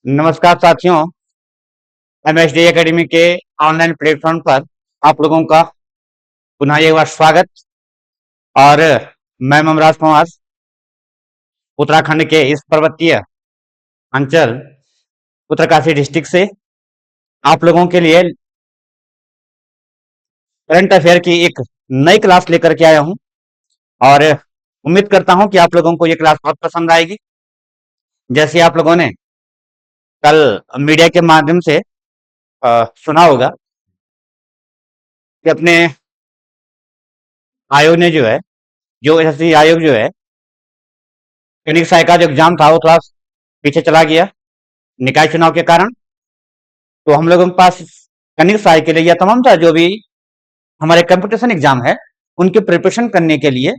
नमस्कार साथियों। MSD academy के ऑनलाइन प्लेटफॉर्म पर आप लोगों का पुनः एक बार स्वागत। और मैं ममराज पवार उत्तराखंड के इस पर्वतीय अंचल उत्तरकाशी डिस्ट्रिक्ट से आप लोगों के लिए करंट अफेयर की एक नई क्लास लेकर के आया हूं और उम्मीद करता हूं कि आप लोगों को ये क्लास बहुत पसंद आएगी। जैसे आप लोगों ने कल मीडिया के माध्यम से सुना होगा कि अपने आयोग ने जो एसएससी आयोग क्लिनिक साई का जो एग्जाम था वो थोड़ा पीछे चला गया निकाय चुनाव के कारण। तो हम लोगों के पास क्लिनिक साई के लिए या तमाम था जो भी हमारे कंपटीशन एग्जाम है उनके प्रिपरेशन करने के लिए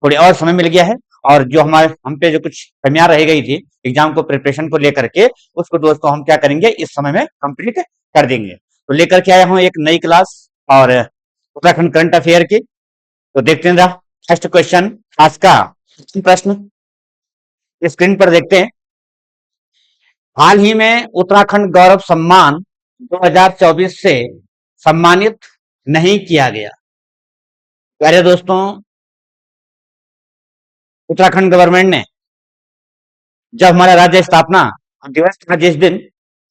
थोड़ी और समय मिल गया है। और जो हम पे जो कुछ कमियां रह गई थी एग्जाम को प्रिपरेशन को लेकर के, उसको दोस्तों हम क्या करेंगे इस समय में कंप्लीट कर देंगे। तो लेकर के आया हूं एक नई क्लास और उत्तराखंड करंट अफेयर की। तो देखते हैं फर्स्ट क्वेश्चन आज का प्रश्न स्क्रीन पर देखते हैं। हाल ही में उत्तराखंड गौरव सम्मान 2024 से सम्मानित नहीं किया गया। प्यारे दोस्तों, उत्तराखंड गवर्नमेंट ने जब हमारा राज्य स्थापना दिवस था जिस दिन,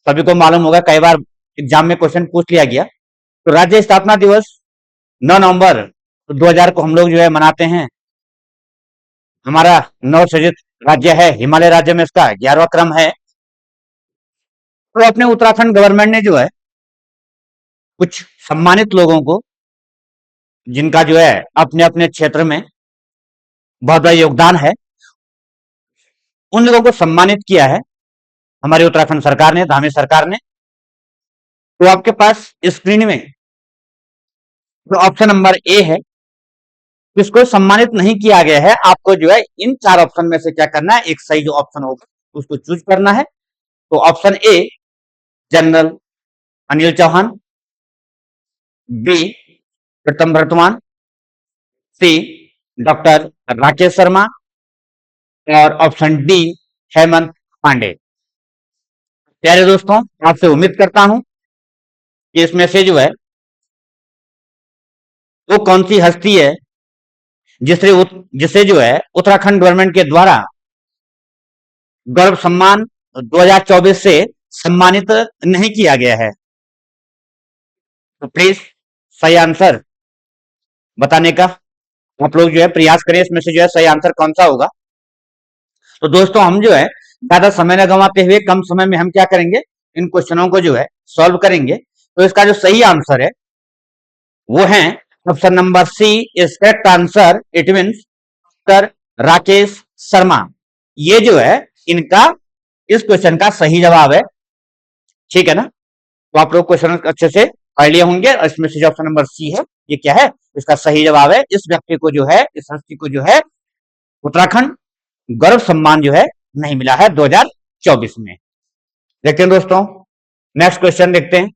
सभी को मालूम होगा कई बार एग्जाम में क्वेश्चन पूछ लिया गया, तो राज्य स्थापना दिवस 9 नवंबर 2000 को हम लोग मनाते हैं। हमारा नवसृजित राज्य है हिमालय राज्य में, इसका 11वां क्रम है। तो अपने उत्तराखंड गवर्नमेंट ने कुछ सम्मानित लोगों को, जिनका अपने अपने क्षेत्र में बहुत बड़ा योगदान है, उन लोगों को सम्मानित किया है हमारी उत्तराखंड सरकार ने, धामी सरकार ने। तो आपके पास स्क्रीन में जो ऑप्शन नंबर ए है, इसको सम्मानित नहीं किया गया है। आपको इन 4 ऑप्शन में से क्या करना है, एक सही जो ऑप्शन होगा उसको चूज करना है। तो option A general Anil Chauhan, B Pritam Vartaman, C doctor Rakesh Sharma और ऑप्शन डी हेमंत पांडे। प्यारे दोस्तों, आपसे उम्मीद करता हूं कि इसमें से वो कौन सी हस्ती है जिसे उत्तराखंड गवर्नमेंट के द्वारा गौरव सम्मान 2024 से सम्मानित नहीं किया गया है। तो प्लीज सही आंसर बताने का आप लोग प्रयास करें, इसमें से सही आंसर कौन सा होगा। तो दोस्तों, हम ज्यादा समय न गंवाते हुए कम समय में हम क्या करेंगे, इन क्वेश्चनों को सॉल्व करेंगे। तो इसका जो सही आंसर है वो है option number C is correct answer. It means doctor Rakesh Sharma, ये इनका इस क्वेश्चन का सही जवाब है। ठीक है ना। तो आप लोग क्वेश्चन अच्छे से पढ़ लिए होंगे। इसमें से जो ऑप्शन नंबर सी है ये क्या है, इसका सही जवाब है। इस व्यक्ति को इस हस्ती को उत्तराखंड गौरव सम्मान नहीं मिला है 2024 में। देखते हैं दोस्तों, नेक्स्ट क्वेश्चन देखते हैं।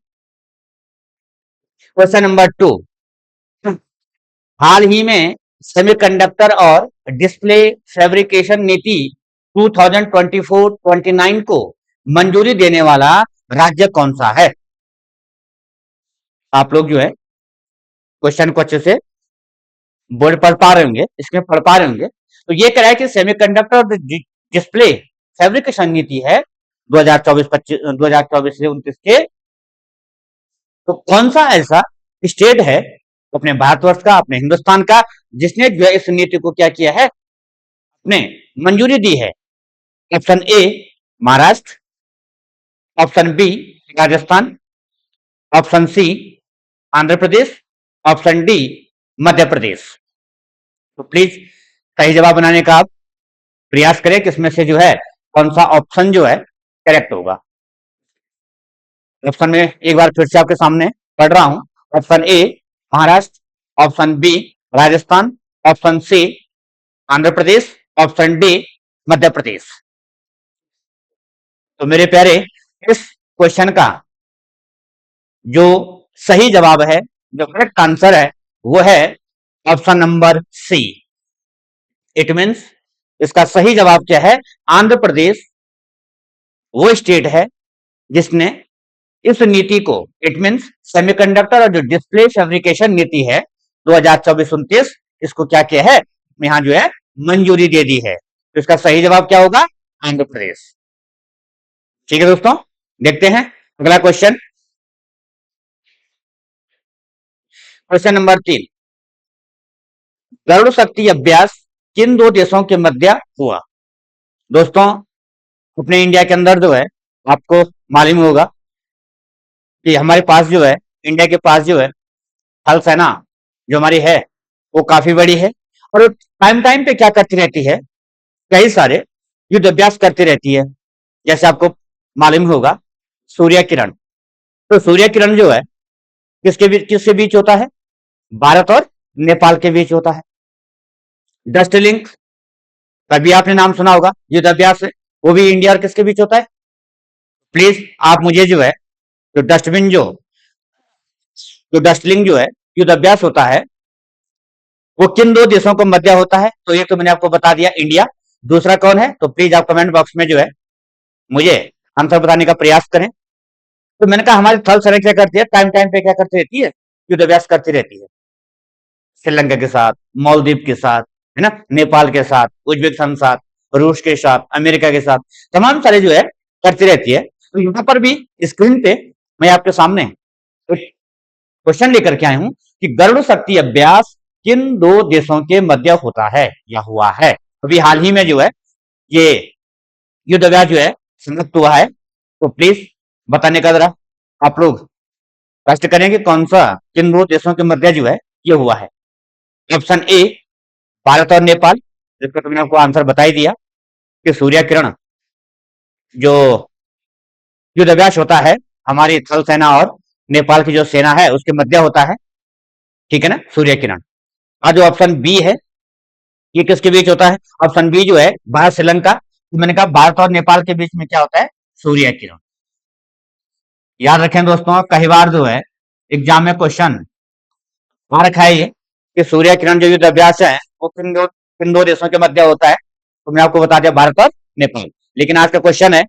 क्वेश्चन नंबर 2, हाल ही में सेमीकंडक्टर और डिस्प्ले फैब्रिकेशन नीति 2024-29 को मंजूरी देने वाला राज्य कौन सा है। आप लोग क्वेश्चन को अच्छे से बोर्ड पढ़ पा रहे होंगे, इसमें पढ़ पा रहे होंगे। तो ये कह रहा है कि सेमीकंडक्टर और डिस्प्ले फैब्रिकेशन नीति है 2024 से 29 के। तो कौन सा ऐसा स्टेट है अपने भारतवर्ष का, अपने हिंदुस्तान का, जिसने इस नीति को क्या किया है, अपने मंजूरी दी है। Option A Maharashtra, option B Rajasthan, option C Andhra Pradesh, option D Madhya Pradesh. तो प्लीज सही जवाब बनाने का आप प्रयास करें कि इसमें से कौन सा ऑप्शन करेक्ट होगा। ऑप्शन में एक बार फिर से आपके सामने पढ़ रहा हूं। Option A Maharashtra, option B Rajasthan, option C Andhra Pradesh, option D Madhya Pradesh. तो मेरे प्यारे, इस क्वेश्चन का जो सही जवाब है, जो करेक्ट आंसर है, वो है option number C. It means इसका सही जवाब क्या है, आंध्र प्रदेश वो स्टेट है जिसने इस नीति को, इट मींस सेमीकंडक्टर और जो डिस्प्ले फैब्रिकेशन नीति है 2024-29, इसको क्या किया है, यहाँ जो है मंजूरी दे दी है। तो इसका सही जवाब क्या होगा, आंध्र प्रदेश। ठीक है दोस्तों, देखते हैं अगला क्वेश्चन। क्वेश्चन नंबर 3, गरुड़ शक्ति अभ्यास किन दो देशों के मध्य हुआ। दोस्तों, अपने इंडिया के अंदर जो है, आपको मालूम होगा कि हमारे पास जो है, इंडिया के पास जो है थल सेना जो हमारी है वो काफी बड़ी है, और टाइम टाइम पे क्या करती रहती है, कई सारे युद्ध अभ्यास करती रहती है। जैसे आपको मालूम होगा सूर्य किरण, तो सूर्य किरण जो है किसके बीच होता है, भारत और नेपाल के बीच होता है। डस्ट लिंक, कभी आपने नाम सुना होगा, युद्ध अभ्यास है, वो भी इंडिया और किसके बीच होता है। प्लीज आप मुझे जो है, जो डस्टबिन जो डस्टलिंग जो है युद्ध अभ्यास होता है, वो किन दो देशों को मध्य होता है। तो एक तो मैंने आपको बता दिया इंडिया, दूसरा कौन है, तो प्लीज आप कमेंट बॉक्स में जो है मुझे आंसर बताने का प्रयास करें। तो मैंने कहा हमारी थल सेना क्या करती है, टाइम टाइम पे क्या करती रहती है, युद्ध अभ्यास करती रहती है, श्रीलंका के साथ, मालदीव के साथ, है ना, नेपाल के साथ, उज्बेकिस्तान के साथ, रूस के साथ, अमेरिका के साथ, तमाम सारे जो है करती रहती है। तो यहाँ पर भी स्क्रीन पे मैं आपके सामने क्वेश्चन लेकर के आया हूं कि गरुड़ शक्ति अभ्यास किन दो देशों के मध्य होता है या हुआ है। अभी हाल ही में जो है ये युद्ध अभ्यास जो है समाप्त हुआ है। तो प्लीज बताने का जरा आप लोग कष्ट करेंगे कौन सा किन दो देशों के मध्य जो है ये हुआ है। ऑप्शन ए भारत और नेपाल, जिसका तो मैंने आपको आंसर बता ही दिया कि सूर्य किरण जो युद्ध अभ्यास होता है हमारी थल सेना और नेपाल की जो सेना है उसके मध्य होता है, ठीक है ना, सूर्य किरण। और जो ऑप्शन बी है ये किसके बीच होता है, ऑप्शन बी जो है भारत श्रीलंका, तो मैंने कहा भारत और नेपाल के बीच में क्या होता है, सूर्य किरण। याद रखें दोस्तों, कई बार जो है एग्जाम में क्वेश्चन आ रखा है ये कि सूर्य किरण जो युद्ध अभ्यास है वो किन दो देशों के मध्य होता है। तो मैं आपको बता दिया भारत और नेपाल, लेकिन आज का क्वेश्चन है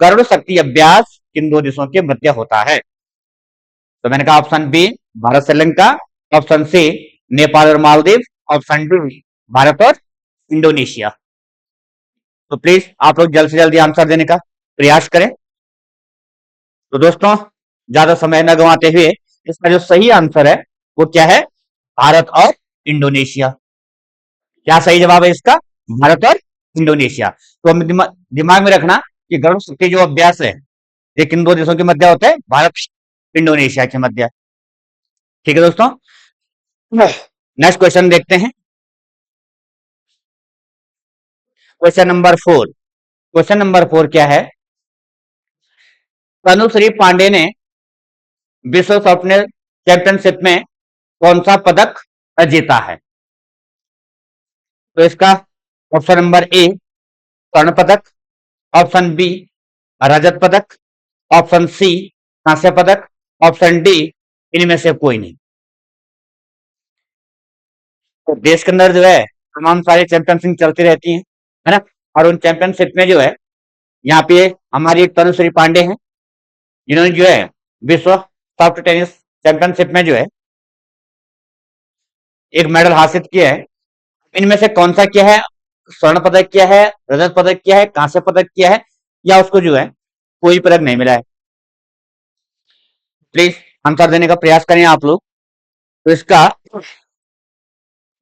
गरुड़ शक्ति अभ्यास किन दो देशों के मध्य होता है। तो मैंने कहा option B Bharat Sri Lanka, option C Nepal और मालदीव, ऑप्शन डी भारत और इंडोनेशिया। तो प्लीज आप लोग जल्द से जल्दी आंसर देने का प्रयास करें। तो दोस्तों, ज्यादा समय न गंवाते हुए इसका जो सही आंसर है वो क्या है, भारत और इंडोनेशिया। क्या सही जवाब है इसका, भारत और इंडोनेशिया। तो हमें दिमाग में रखना कि गरुड़ शक्ति जो अभ्यास है ये किन दो देशों के मध्य होता है, भारत इंडोनेशिया के मध्य। ठीक है दोस्तों, नेक्स्ट क्वेश्चन देखते हैं। क्वेश्चन नंबर 4, क्वेश्चन नंबर 4 क्या है, तनुश्री पांडे ने विश्व सॉफ्टवेयर चैंपियनशिप में कौन सा पदक जीता है। तो इसका ऑप्शन नंबर ए स्वर्ण पदक, ऑप्शन बी रजत पदक, ऑप्शन सी कांस्य पदक, ऑप्शन डी इनमें से कोई नहीं। तो देश के अंदर जो है तमाम सारी चैंपियनशिप चलती रहती है ना, और उन चैंपियनशिप में जो है यहाँ पे हमारी एक तनुश्री पांडे हैं जिन्होंने जो है विश्व सॉफ्ट टेनिस चैंपियनशिप में जो है एक मेडल हासिल किया है। इनमें से कौन सा क्या है, स्वर्ण पदक क्या है, रजत पदक क्या है, कांस्य पदक क्या है, या उसको जो है कोई पदक नहीं मिला है। प्लीज आंसर देने का प्रयास करें आप लोग। तो इसका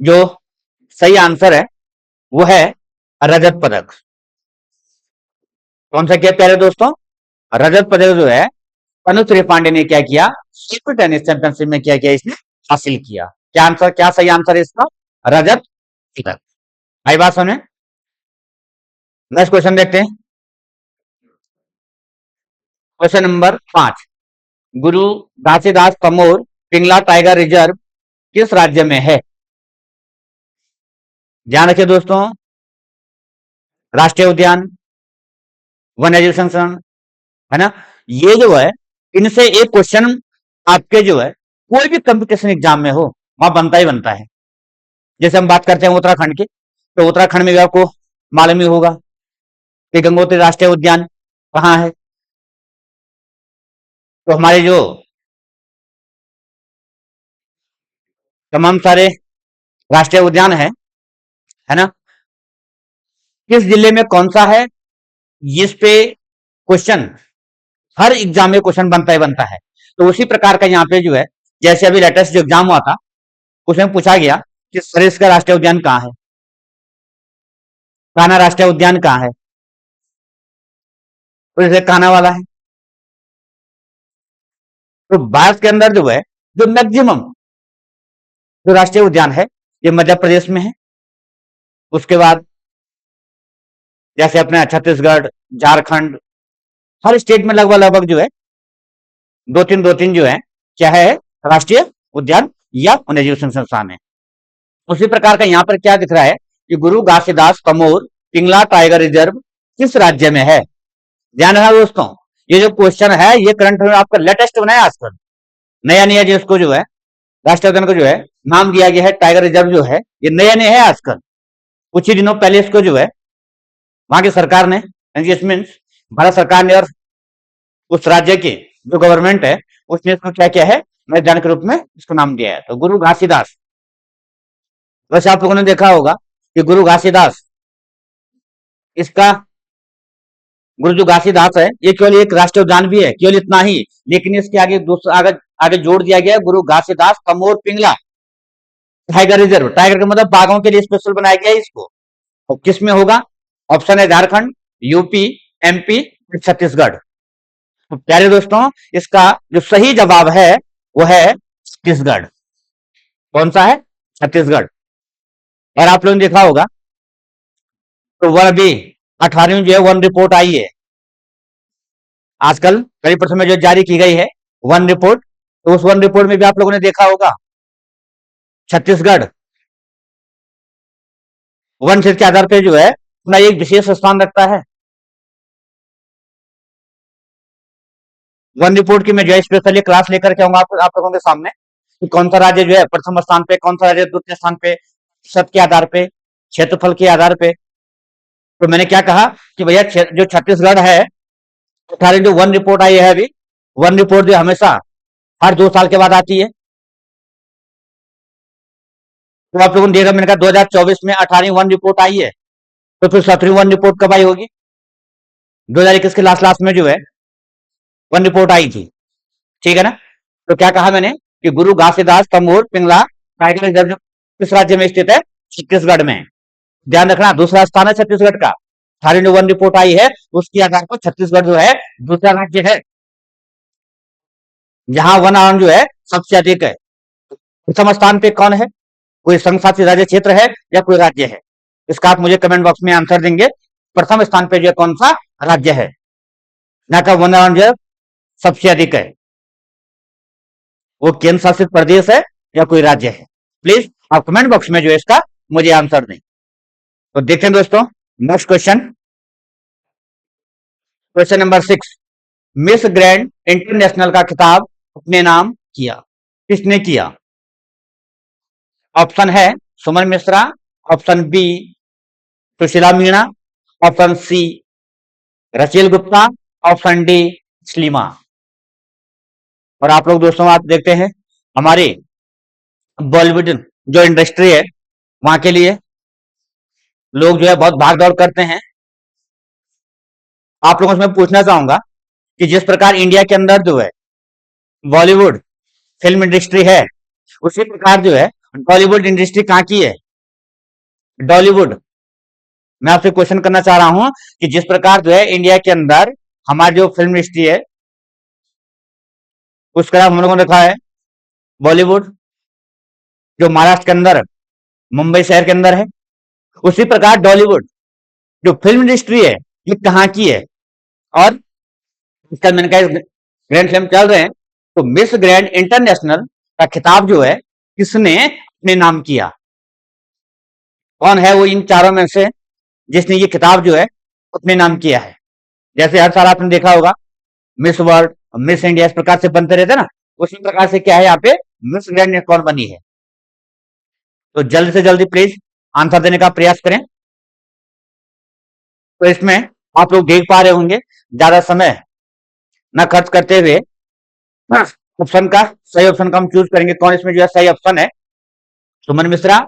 जो सही आंसर है वो है रजत पदक। कौन सा क्या प्यारे दोस्तों, रजत पदक जो है तनुश्री पांडे ने क्या किया, टेबल टेनिस चैंपियनशिप में क्या किया, इसने हासिल किया। क्या आंसर, क्या सही आंसर है इसका, रजत पदक। आई बात सुने। नेक्स्ट क्वेश्चन देखते हैं। क्वेश्चन नंबर 5, गुरु घासीदास तमोर पिंगला टाइगर रिजर्व किस राज्य में है। ध्यान रखिए दोस्तों, राष्ट्रीय उद्यान, वन्यजीव संरक्षण, है ना, ये जो है इनसे एक क्वेश्चन आपके जो है कोई भी कंपटीशन एग्जाम में हो वहां बनता ही बनता है। जैसे हम बात करते हैं उत्तराखंड की, तो उत्तराखंड में भी आपको मालूम ही होगा कि गंगोत्री राष्ट्रीय उद्यान कहाँ है? तो हमारे जो तमाम सारे राष्ट्रीय उद्यान है ना, किस जिले में कौन सा है, जिस पे क्वेश्चन हर एग्जाम में क्वेश्चन बनता है। तो उसी प्रकार का यहाँ पे जो है, जैसे अभी लेटेस्ट जो एग्जाम हुआ था उसमें पूछा गया कि सरिस्का का राष्ट्रीय उद्यान कहाँ है, कान्हा राष्ट्रीय उद्यान कहाँ है, तो जैसे कान्हा वाला है। तो भारत के अंदर जो है, जो मैक्सिमम जो राष्ट्रीय उद्यान है ये मध्य प्रदेश में है। उसके बाद जैसे अपने छत्तीसगढ़, झारखंड, हर स्टेट में लगभग लगभग जो है दो तीन जो है क्या है, राष्ट्रीय उद्यान या वन्य जीव संस्थान है। उसी प्रकार का यहाँ पर क्या दिख रहा है कि गुरु घासीदास तमोर पिंगला टाइगर रिजर्व किस राज्य में है। ध्यान रखना दोस्तों, ये जो क्वेश्चन है ये करंट में आपका लेटेस्ट बनाया आजकल, नया नया जिसको जो है राष्ट्रीय उद्यान को जो है नाम दिया गया है टाइगर रिजर्व जो है, ये नया नया है आजकल। कुछ ही दिनों पहले इसको जो है वहां की सरकार ने, मीन्स भारत सरकार ने और उस राज्य की जो गवर्नमेंट है उसने इसको क्या किया है, मैदान के रूप में इसको नाम दिया है। तो गुरु घासीदास, वैसे आप लोगों ने देखा होगा कि गुरु घासीदास, इसका गुरु जो घासीदास है ये केवल एक राष्ट्रीय उद्यान भी है, केवल इतना ही, लेकिन इसके आगे दूसरा आगे आगे जोड़ दिया गया Guru Ghasidas Tamor Pingla tiger reserve. Tiger का मतलब बाघों के लिए स्पेशल बनाया गया है इसको। और किस में होगा? ऑप्शन है झारखंड, यूपी, एमपी, छत्तीसगढ़। तो प्यारे दोस्तों, इसका जो सही जवाब है वो है छत्तीसगढ़। कौन सा है? छत्तीसगढ़। और आप लोगों ने देखा होगा तो वह अभी 18वीं जो है वन रिपोर्ट आई है आजकल, कई प्रश्न में जो जारी की गई है वन रिपोर्ट, तो उस वन रिपोर्ट में भी आप लोगों ने देखा होगा छत्तीसगढ़ वन क्षेत्र के आधार पर जो है अपना एक विशेष स्थान रखता है। वन रिपोर्ट की मैं जो है स्पेशली क्लास लेकर के आऊंगा आप लोगों के सामने कि कौन सा राज्य जो है प्रथम स्थान पे, कौन सा राज्य द्वितीय स्थान पे, प्रतिशत के आधार पे, क्षेत्रफल के आधार पे। तो मैंने क्या कहा कि भैया जो छत्तीसगढ़ है, 18 जो वन रिपोर्ट आई है अभी, वन रिपोर्ट जो हमेशा हर 2 साल के बाद आती है। तो आप लोगों ने देखा, मैंने कहा 2024 में 18वीं वन रिपोर्ट आई है, तो फिर 17वीं वन रिपोर्ट कब आई होगी? 2021 के लास्ट लास्ट में जो है वन रिपोर्ट आई थी, ठीक है ना। तो क्या कहा मैंने कि गुरु घासीदास तमोर पिंगला टाइगर रिजर्व किस राज्य में स्थित है? छत्तीसगढ़ में। ध्यान रखना, दूसरा स्थान है छत्तीसगढ़ का। सारी जो वन रिपोर्ट आई है उसके आधार पर छत्तीसगढ़ जो है दूसरा राज्य है जहां वन आवरण जो है सबसे अधिक है। प्रथम स्थान पे कौन है? कोई संघ शासित राज्य क्षेत्र है या कोई राज्य है? इसका आप मुझे कमेंट बॉक्स में आंसर देंगे। प्रथम स्थान पे जो है कौन सा राज्य है, ना का वन आवरण जो है सबसे अधिक है, वो केंद्र शासित प्रदेश है या कोई राज्य है? प्लीज आप कमेंट बॉक्स में जो है इसका मुझे आंसर दें। तो देखते हैं दोस्तों next question, question number 6। Miss grand international का खिताब अपने नाम किया, किसने किया? ऑप्शन है Suman Mishra, option B Sushila Meena, option C Rachel Gupta, option D स्लीमा। और आप लोग दोस्तों आप देखते हैं हमारी बॉलीवुड जो इंडस्ट्री है वहां के लिए लोग जो है बहुत भाग दौड़ करते हैं। आप लोगों से मैं पूछना चाहूंगा कि जिस प्रकार इंडिया के अंदर जो है बॉलीवुड फिल्म इंडस्ट्री है, उसी प्रकार जो है बॉलीवुड इंडस्ट्री कहाँ की है? डॉलीवुड। मैं आपसे क्वेश्चन करना चाह रहा हूं कि जिस प्रकार जो है इंडिया के अंदर हमारी जो फिल्म इंडस्ट्री है उसका नाम हम लोगों ने रखा है बॉलीवुड, जो महाराष्ट्र के अंदर मुंबई शहर के अंदर है। उसी प्रकार डॉलीवुड जो फिल्म इंडस्ट्री है ये कहाँ की है? और इसका मैंने कहा ग्रैंड स्लैम चल रहे हैं, तो मिस ग्रैंड इंटरनेशनल का खिताब जो है किसने अपने नाम किया? कौन है वो इन चारों में से जिसने ये खिताब जो है अपने नाम किया है? जैसे हर साल आपने देखा होगा मिस वर्ल्ड, मिस इंडिया इस प्रकार से बनते रहते ना, उसी प्रकार से क्या है यहाँ पे मिस ग्रैंड कौन बनी है? तो जल्द से जल्दी प्लीज आंसर देने का प्रयास करें। तो इसमें आप लोग देख पा रहे होंगे, ज्यादा समय न खर्च करते हुए ऑप्शन का सही ऑप्शन का हम चूज करेंगे। कौन इसमें जो है सही ऑप्शन है? सुमन मिश्रा,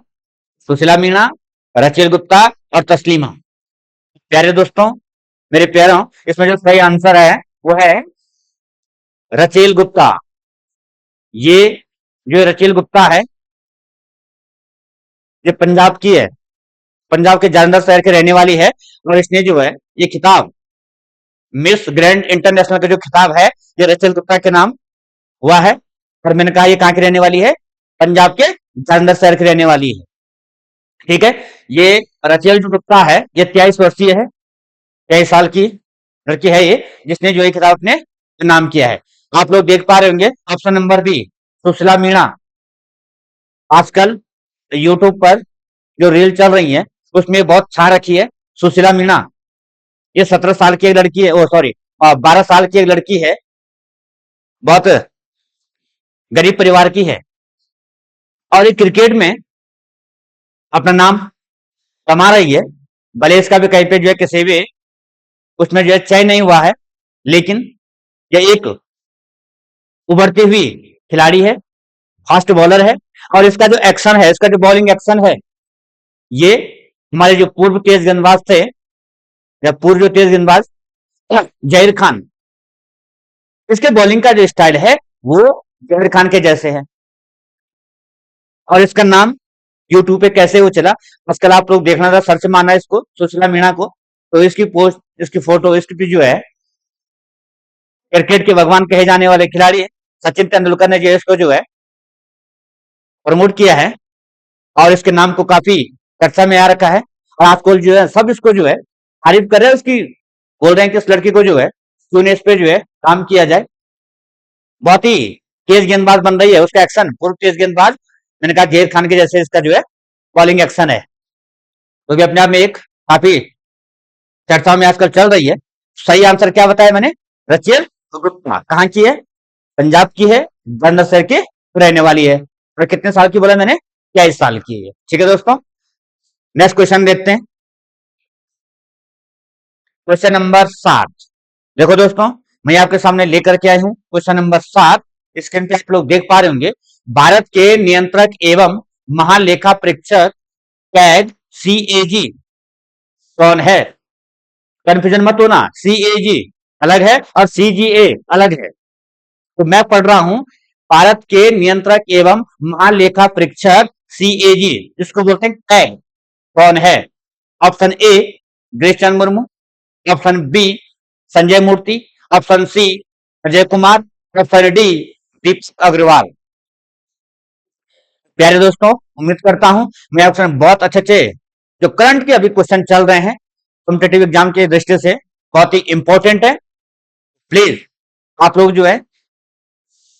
सुशीला मीणा, रचेल गुप्ता और तस्लीमा। प्यारे दोस्तों, मेरे प्यारों, इसमें जो सही आंसर है वो है रचेल गुप्ता। ये जो रचेल गुप्ता है, ये पंजाब की है, पंजाब के जालंधर शहर के रहने वाली है। और इसने जो है ये खिताब, मिस ग्रैंड इंटरनेशनल का जो खिताब है, ये रचेल गुप्ता के नाम हुआ है। और मैंने कहा ये कहाँ की रहने वाली है? पंजाब के जालंधर शहर की रहने वाली है। ठीक है। ये रचेल जो गुप्ता है, ये 23 वर्षीय है, 23 साल की लड़की है ये, जिसने जो ये खिताब अपने नाम किया है। आप लोग देख पा रहे होंगे option number B, Sushila Meena. आजकल यूट्यूब पर जो रील चल रही है उसमें बहुत छा रखी है सुशीला मीणा। ये 17 साल की एक लड़की है, ओ सॉरी 12 साल की एक लड़की है, बहुत गरीब परिवार की है, और ये क्रिकेट में अपना नाम कमा रही है। भले इसका भी कहीं पे जो है किसी भी उसमें जो है चयन नहीं हुआ है, लेकिन यह एक उभरती हुई खिलाड़ी है, फास्ट बॉलर है। और इसका जो एक्शन है, इसका जो बॉलिंग एक्शन है, ये हमारे जो पूर्व तेज गेंदबाज थे, या पूर्व जो तेज गेंदबाज जहीर खान, इसके बॉलिंग का जो स्टाइल है वो जहीर खान के जैसे है। और इसका नाम यूट्यूब पे कैसे वो चला, आजकल आप लोग देखना था, सर्च मारना इसको, सुशीला मीणा को, तो इसकी पोस्ट, इसकी फोटो, इसकी जो है क्रिकेट के भगवान कहे जाने वाले खिलाड़ी है सचिन तेंदुलकर ने जो इसको जो है प्रमोट किया है, और इसके नाम को काफी चर्चा में आ रखा है। और आजकल जो है सब इसको जो है तारीफ कर रहे हैं उसकी, बोल रहे हैं कि इस लड़की को जो है क्यों इस पे जो है काम किया जाए। बहुत ही तेज गेंदबाज बन रही है, उसका एक्शन पूर्व तेज गेंदबाज, मैंने कहा जहीर खान के जैसे इसका जो है बॉलिंग एक्शन है, तो भी अपने आप में एक काफी चर्चाओं में आजकल चल रही है। सही आंसर क्या बताया मैंने? रचेल गुप्ता। कहाँ की है? पंजाब की है, जालंधर शहर की रहने वाली है। और कितने साल की बोला मैंने? 23 साल की है। ठीक है दोस्तों, नेक्स्ट क्वेश्चन देखते हैं। Question number 7। देखो दोस्तों, मैं आपके सामने लेकर के आई हूं क्वेश्चन नंबर 7। स्क्रीन पे आप लोग देख पा रहे होंगे, भारत के नियंत्रक एवं महालेखा परीक्षक कैग सीएजी कौन है? कंफ्यूजन मत होना, सीएजी अलग है और सीजीए अलग है। तो मैं पढ़ रहा हूं, भारत के नियंत्रक एवं महालेखा परीक्षक सीएजी, जिसको बोलते हैं कैग, कौन है? ऑप्शन ए ग्रेचन Murmu, option B Sanjay Murthy, option C Ajay Kumar, option D Deepak Agarwal. प्यारे दोस्तों, उम्मीद करता हूं मैं आपसे बहुत अच्छे अच्छे जो करंट के अभी क्वेश्चन चल रहे हैं कॉम्पिटेटिव एग्जाम के दृष्टि से बहुत ही इंपॉर्टेंट है। प्लीज आप लोग जो है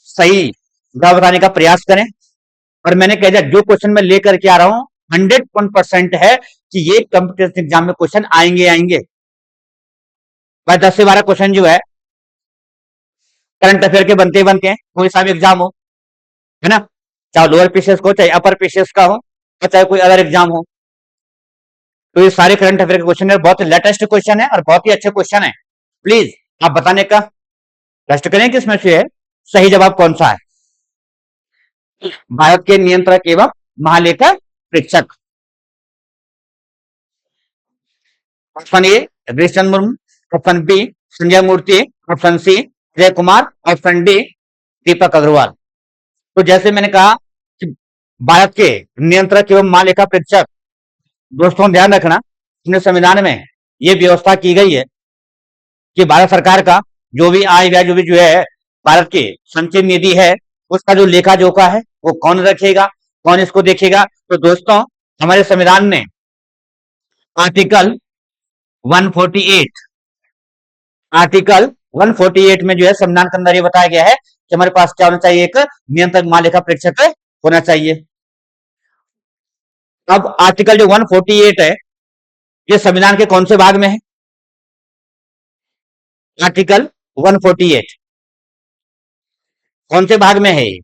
सही जवाब बताने का प्रयास करें। और मैंने कह दिया, जो क्वेश्चन मैं लेकर के आ रहा हूं 100% है कि ये कॉम्पिटेटिव एग्जाम में क्वेश्चन आएंगे आएंगे। भाई 10 से 12 क्वेश्चन जो है करंट अफेयर के बनते हैं, कोई सा भी एग्जाम हो, है ना, चाहे लोअर पीसीएस को, चाहे अपर पीसीएस का हो, चाहे कोई अदर एग्जाम हो। तो ये सारे करंट अफेयर के क्वेश्चन है, बहुत लेटेस्ट क्वेश्चन है और बहुत ही अच्छे क्वेश्चन है। प्लीज आप बताने का कष्ट करें कि इसमें से सही जवाब कौन सा है। भारत के नियंत्रक एवं महालेखा परीक्षक, ऑप्शन ए ग्रेचन Murmu, option B Sanjay Murthy, option C Ajay Kumar, option D Deepak Agarwal. तो जैसे मैंने कहा कि भारत के नियंत्रक एवं महालेखा परीक्षक, दोस्तों ध्यान रखना, अपने संविधान में यह व्यवस्था की गई है कि भारत सरकार का जो भी आय व्यय, जो भी जो है भारत की संचय निधि है, उसका जो लेखा जोखा है वो कौन रखेगा, कौन इसको देखेगा। तो दोस्तों, हमारे संविधान ने आर्टिकल 148, आर्टिकल 148 में जो है संविधान के अंदर ये बताया गया है कि हमारे पास क्या होना चाहिए? एक नियंत्रक महालेखा परीक्षक होना चाहिए। अब आर्टिकल जो 148 है, ये संविधान के कौन से भाग में है? आर्टिकल 148 कौन से भाग में है ये?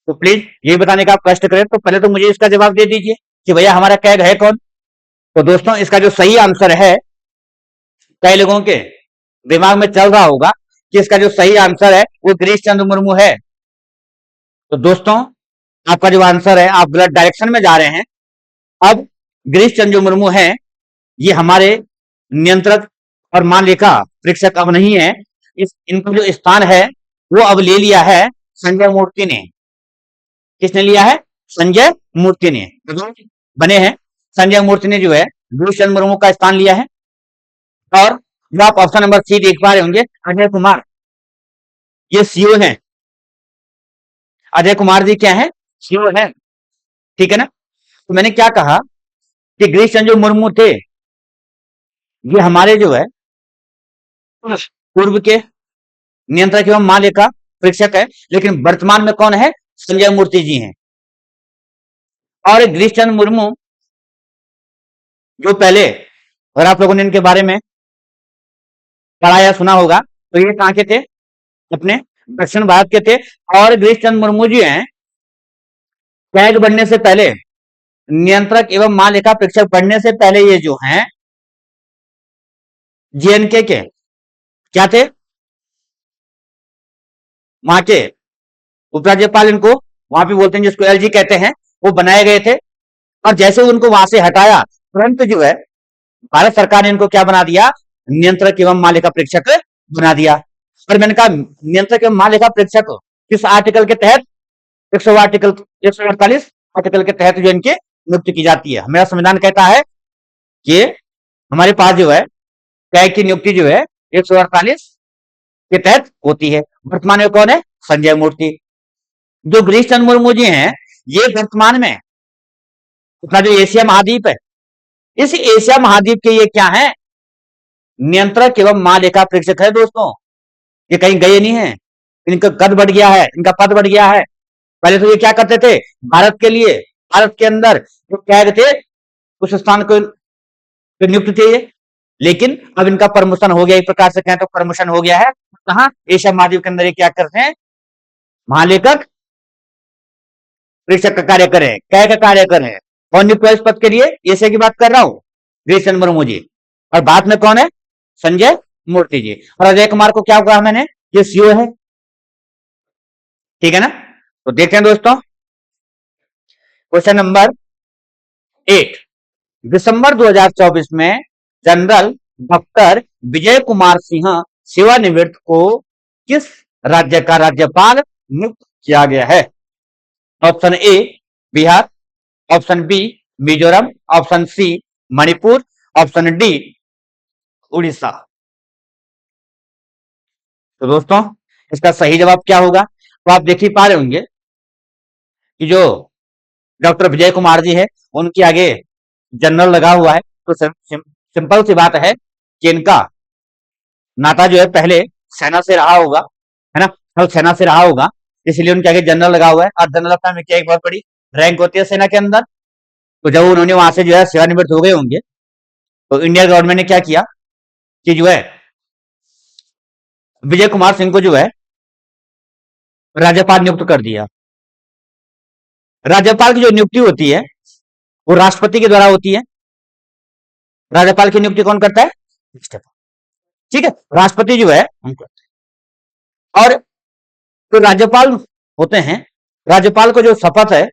तो प्लीज ये बताने का आप कष्ट करें, तो पहले तो मुझे इसका जवाब दे दीजिए कि भैया हमारा कैग है कौन। तो दोस्तों, इसका जो सही आंसर है कई लोगों के दिमाग में चल रहा होगा कि इसका जो सही आंसर है वो गिरीश चंद्र मुर्मू है। तो दोस्तों, आपका जो आंसर है, आप गलत डायरेक्शन में जा रहे हैं। अब गिरीश चंद्र मुर्मू है, ये हमारे नियंत्रक और महालेखा परीक्षक अब नहीं है। इनका जो स्थान है वो अब ले लिया है संजय मूर्ति ने। किसने लिया है? संजय मूर्ति ने बने हैं। संजय मूर्ति ने जो है गिरीश चंद्र मुर्मू का स्थान लिया है। और जो आप ऑप्शन नंबर सी देख पा रहे होंगे, अजय कुमार, ये सीओ हैं। अजय कुमार जी क्या है? सीओ है। ठीक है ना? तो मैंने क्या कहा कि गिरीश चंद्र मुर्मू थे, ये हमारे जो है पूर्व के नियंत्रक एवं महालेखा परीक्षक है। लेकिन वर्तमान में कौन है? संजय मूर्ति जी हैं। और गिरीश चंद्र मुर्मू जो पहले, अगर आप लोगों ने इनके बारे में पढ़ा या सुना होगा, तो ये कहाँ के थे? अपने दक्षिण भारत के थे। और गिरीश चंद्र मुर्मू जी हैं, कैग बनने से पहले, नियंत्रक एवं महालेखा परीक्षक बनने से पहले ये जो हैं जेएनके के क्या थे? वहां के उपराज्यपाल, इनको वहां पे बोलते हैं जिसको एलजी कहते हैं, वो बनाए गए थे। और जैसे उनको वहां से हटाया, तुरंत जो है भारत सरकार ने इनको क्या बना दिया? नियंत्रक एवं महालेखा परीक्षक बना दिया। और मैंने कहा नियंत्रक एवं महालेखा परीक्षक किस आर्टिकल के तहत? 148 आर्टिकल के तहत जो इनकी नियुक्ति की जाती है। हमारा संविधान कहता है कि हमारे पास जो है कैग की नियुक्ति जो है 148 के तहत होती है। वर्तमान में कौन है? संजय मूर्ति। जो गिरीश चंद्र मुर्मू जी हैं, ये वर्तमान में अपना जो एशिया महाद्वीप है, इस एशिया महाद्वीप के ये क्या है? नियंत्रक एवं महालेखा परीक्षक है। दोस्तों, ये कहीं गए नहीं है, इनका कद बढ़ गया है, इनका पद बढ़ गया है। पहले तो ये क्या करते थे? भारत के लिए, भारत के अंदर जो कैग थे उस स्थान को नियुक्त थे ये। लेकिन अब इनका प्रमोशन हो गया, एक प्रकार से कहें तो प्रमोशन हो गया है। कहा? एशिया महाद्वीप के अंदर ये क्या करते हैं? महालेखक परीक्षक का कार्य कर रहे हैं, कैग का कार्य कर रहे हैं। कौन नियुक्त इस पद के लिए? एशिया की बात कर रहा हूं, गिरीश चंद्र मुर्मू जी। और बाद में कौन है? संजय मूर्ति जी। और अजय कुमार को क्या कहा मैंने? ये सीओ है। ठीक है ना? तो देखते हैं दोस्तों, क्वेश्चन नंबर 8। दिसंबर 2024 में जनरल डॉक्टर विजय कुमार सिंह सेवानिवृत्त को किस राज्य का राज्यपाल नियुक्त किया गया है? Option A Bihar, option B Mizoram, option C Manipur, option D Orissa. तो दोस्तों, इसका सही जवाब क्या होगा? तो आप देख ही पा रहे होंगे कि जो डॉक्टर विजय कुमार जी है, उनके आगे जनरल लगा हुआ है। तो सिंपल सी बात है कि इनका नाता जो है पहले सेना से रहा होगा, है ना? थल सेना से रहा होगा, इसलिए उनके आगे जनरल लगा हुआ है। और जनरल अपना में क्या एक बहुत बड़ी रैंक होती है सेना के अंदर। तो जब उन्होंने वहां से जो है सेवानिवृत्त हो गए होंगे, तो इंडिया गवर्नमेंट ने क्या किया कि जो है विजय कुमार सिंह को जो है राज्यपाल नियुक्त कर दिया। राज्यपाल की जो नियुक्ति होती है वो राष्ट्रपति के द्वारा होती है। राज्यपाल की नियुक्ति कौन करता है? ठीक है, राष्ट्रपति जो है उनको। और तो राज्यपाल होते हैं, राज्यपाल को जो शपथ है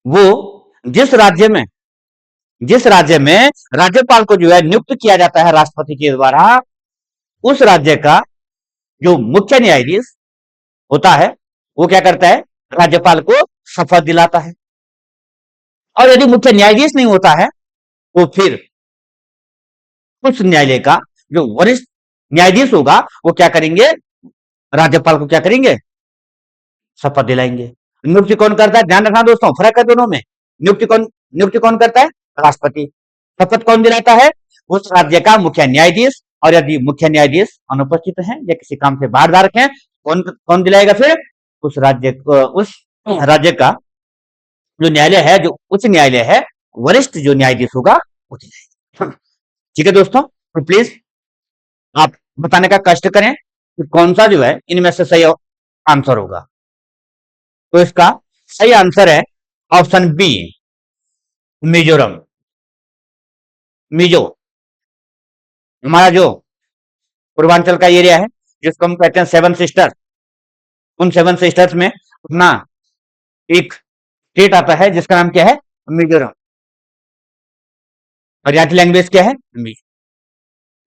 वो जिस राज्य में राज्यपाल को जो है नियुक्त किया जाता है राष्ट्रपति के द्वारा, उस राज्य का जो मुख्य न्यायाधीश होता है वो क्या करता है? राज्यपाल को शपथ दिलाता है। और यदि मुख्य न्यायाधीश नहीं होता है तो फिर उस न्यायालय का जो वरिष्ठ न्यायाधीश होगा वो क्या करेंगे? राज्यपाल को क्या करेंगे? शपथ दिलाएंगे। नियुक्ति कौन करता है? ध्यान रखना दोस्तों, फर्क है दोनों में। नियुक्ति कौन करता है? राष्ट्रपति। शपथ कौन दिलाता है? उस राज्य का मुख्य न्यायाधीश। और यदि मुख्य न्यायाधीश अनुपस्थित हैं या किसी काम से बाहर जा रखे हैं, कौन कौन दिलाएगा फिर? उस राज्य का जो न्यायालय है, जो उच्च न्यायालय है, वरिष्ठ जो न्यायाधीश होगा वो दिलाएगा। ठीक है दोस्तों, तो प्लीज आप बताने का कष्ट करें कि कौन सा जो है इनमें से सही आंसर होगा। तो इसका सही आंसर है ऑप्शन बी मिजोरम। मिजो हमारा जो पूर्वांचल का एरिया है, जिसको हम कहते हैं सेवन सिस्टर, उन सेवन सिस्टर्स में अपना एक स्टेट आता है जिसका नाम क्या है, मिजोरम, और यहाँ की लैंग्वेज क्या है,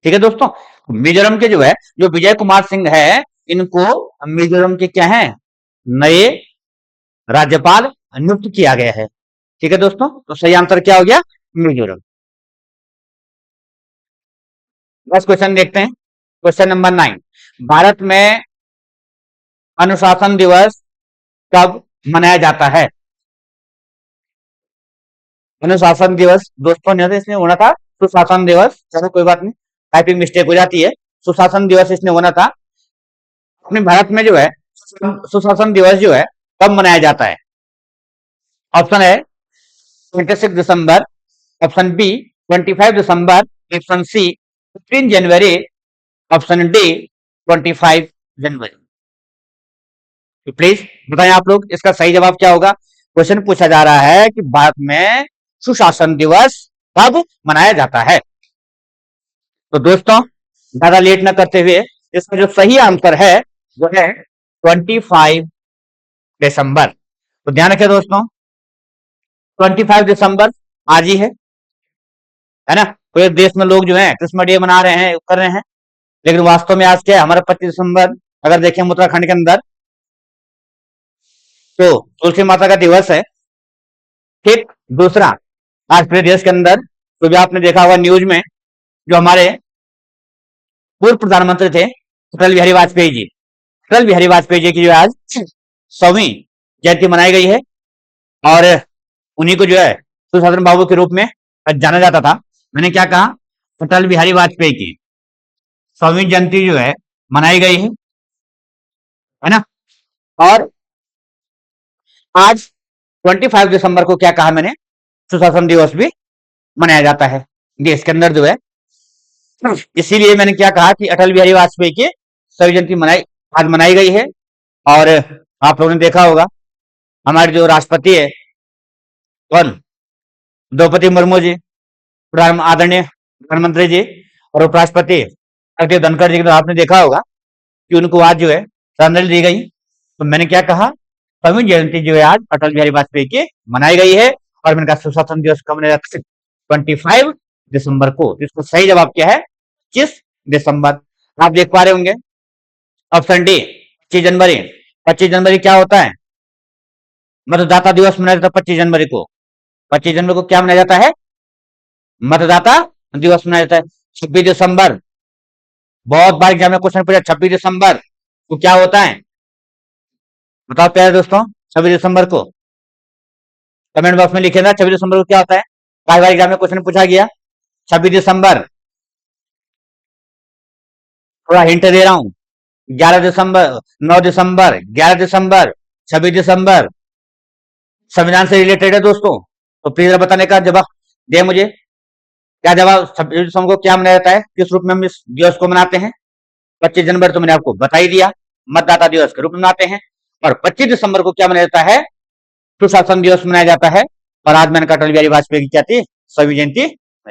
ठीक है दोस्तों। मिजोरम के जो है, जो विजय कुमार सिंह है, इनको मिजोरम के क्या है, नए राज्यपाल नियुक्त किया गया है। ठीक है दोस्तों, तो सही आंसर क्या हो गया, मिजोरम। नेक्स्ट क्वेश्चन देखते हैं, क्वेश्चन नंबर 9। भारत में अनुशासन दिवस कब मनाया जाता है? अनुशासन दिवस दोस्तों ने इसने होना था सुशासन दिवस, चलो कोई बात नहीं, टाइपिंग मिस्टेक हो जाती है। सुशासन दिवस इसने होना था। अपने भारत में जो है सुशासन दिवस जो है कब मनाया जाता है? ऑप्शन है 26 दिसंबर, ऑप्शन बी 25 दिसंबर, ऑप्शन सी 15 जनवरी, ऑप्शन डी 25 जनवरी। तो प्लीज बताएं आप लोग, इसका सही जवाब क्या होगा। क्वेश्चन पूछा जा रहा है कि भारत में सुशासन दिवस कब मनाया जाता है। तो दोस्तों ज्यादा लेट न करते हुए इसका जो सही आंसर है वो है 25 दिसंबर। तो ध्यान रखें दोस्तों, 25 दिसंबर आज ही है ना। पूरे देश में लोग जो है क्रिसमस डे मना रहे हैं, कर रहे हैं, लेकिन वास्तव में आज क्या है, हमारा 25 दिसंबर अगर देखें उत्तराखंड के अंदर तो तुलसी माता का दिवस है। ठीक, दूसरा आज पूरे देश के अंदर तो भी आपने देखा होगा न्यूज में, जो हमारे पूर्व प्रधानमंत्री थे अटल बिहारी वाजपेयी जी, अटल बिहारी वाजपेयी जी की जो आज 100वीं जयंती मनाई गई है, और उन्हीं को जो है सुशासन बाबू के रूप में जाना जाता था। मैंने क्या कहा, अटल बिहारी वाजपेयी की 100वीं जयंती जो है मनाई गई है ना। और आज 25 दिसंबर को क्या कहा मैंने, सुशासन दिवस भी मनाया जाता है देश के अंदर जो है। इसीलिए मैंने क्या कहा कि अटल बिहारी वाजपेयी की 100वीं जयंती आज मनाई गई है। और आप लोगों ने देखा होगा हमारे जो राष्ट्रपति है कौन, द्रौपदी मुर्मू जी, आदरणीय प्रधानमंत्री जी, और उपराष्ट्रपति जगदीप धनखड़ जी को तो आपने देखा होगा कि उनको आज जो है श्रद्धांजलि दी गई। तो मैंने क्या कहा, 100वीं जयंती जो है आज अटल बिहारी वाजपेयी की मनाई गई है, और मैंने कहा सुशासन दिवस कब मनाया जाता है, 25 दिसंबर को। इसको सही जवाब क्या है, 25 दिसंबर। आप देख पा रहे होंगे ऑप्शन डी 25 जनवरी। 25 जनवरी क्या होता है, मतदाता दिवस मनाया जाता है 25 जनवरी को। 25 जनवरी को क्या मनाया जाता है, मतदाता दिवस मनाया जाता है। 26 दिसंबर, बहुत बार एग्जाम में क्वेश्चन पूछा, 26 दिसंबर को क्या होता है, बताओ प्यारे दोस्तों। 26 दिसंबर को कमेंट बॉक्स में लिखे ना, 26 दिसंबर को क्या होता है, बार बार एग्जाम में क्वेश्चन पूछा गया। 26 दिसंबर, थोड़ा हिंट दे रहा हूं, 11 दिसंबर, 9 दिसंबर, 11 दिसंबर, 26 दिसंबर संविधान से रिलेटेड है दोस्तों। तो प्लीज बताने का जवाब दे मुझे, क्या जवाब, 26 दिसंबर को क्या मनाया जाता है, किस रूप में हम इस दिवस को मनाते हैं। 25 जनवरी तो मैंने आपको बता ही दिया, मतदाता दिवस के रूप में मनाते हैं। और 25 दिसंबर को क्या मनाया जाता है, सुशासन दिवस मनाया जाता है। और आज मैंने अटल बिहारी वाजपेयी की क्या थी, 100वीं जयंती,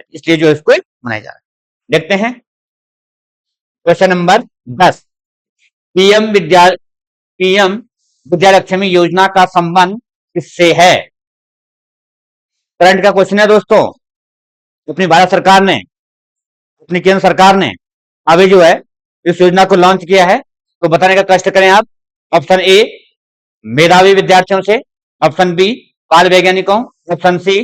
इसलिए जो इसको मनाया जा रहा है। देखते हैं क्वेश्चन नंबर 10। पीएम विद्यालक्ष्मी योजना का संबंध किससे है? करंट का क्वेश्चन है दोस्तों। अपनी भारत सरकार ने, अपनी केंद्र सरकार ने अभी जो है इस योजना को लॉन्च किया है, तो बताने का कष्ट करें आप। ऑप्शन ए मेधावी विद्यार्थियों से, ऑप्शन बी बाल वैज्ञानिकों, ऑप्शन सी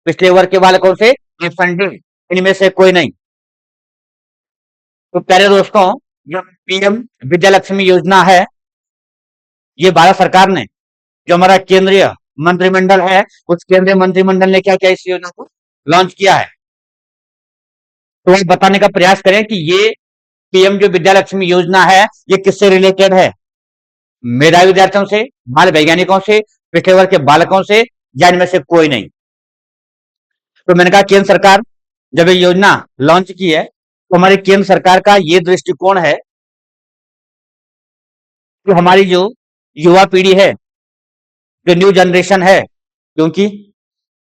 पिछले वर्ग के बालकों से, ऑप्शन डी इनमें से कोई नहीं। तो प्यारे दोस्तों, जो पीएम विद्यालक्ष्मी योजना है, ये भारत सरकार ने, जो हमारा केंद्रीय मंत्रिमंडल है, उस केंद्रीय मंत्रिमंडल ने क्या क्या इस योजना को लॉन्च किया है। तो बताने का प्रयास करें कि ये पीएम जो विद्यालक्ष्मी योजना है, ये किससे रिलेटेड है, मेधावी विद्यार्थियों से, बाल वैज्ञानिकों से, पिछड़े वर्ग के बालकों से, या इनमें से कोई नहीं। तो मैंने कहा केंद्र सरकार जब ये योजना लॉन्च की है, तो हमारी केंद्र सरकार का ये दृष्टिकोण है कि हमारी जो युवा पीढ़ी है, जो न्यू जनरेशन है, क्योंकि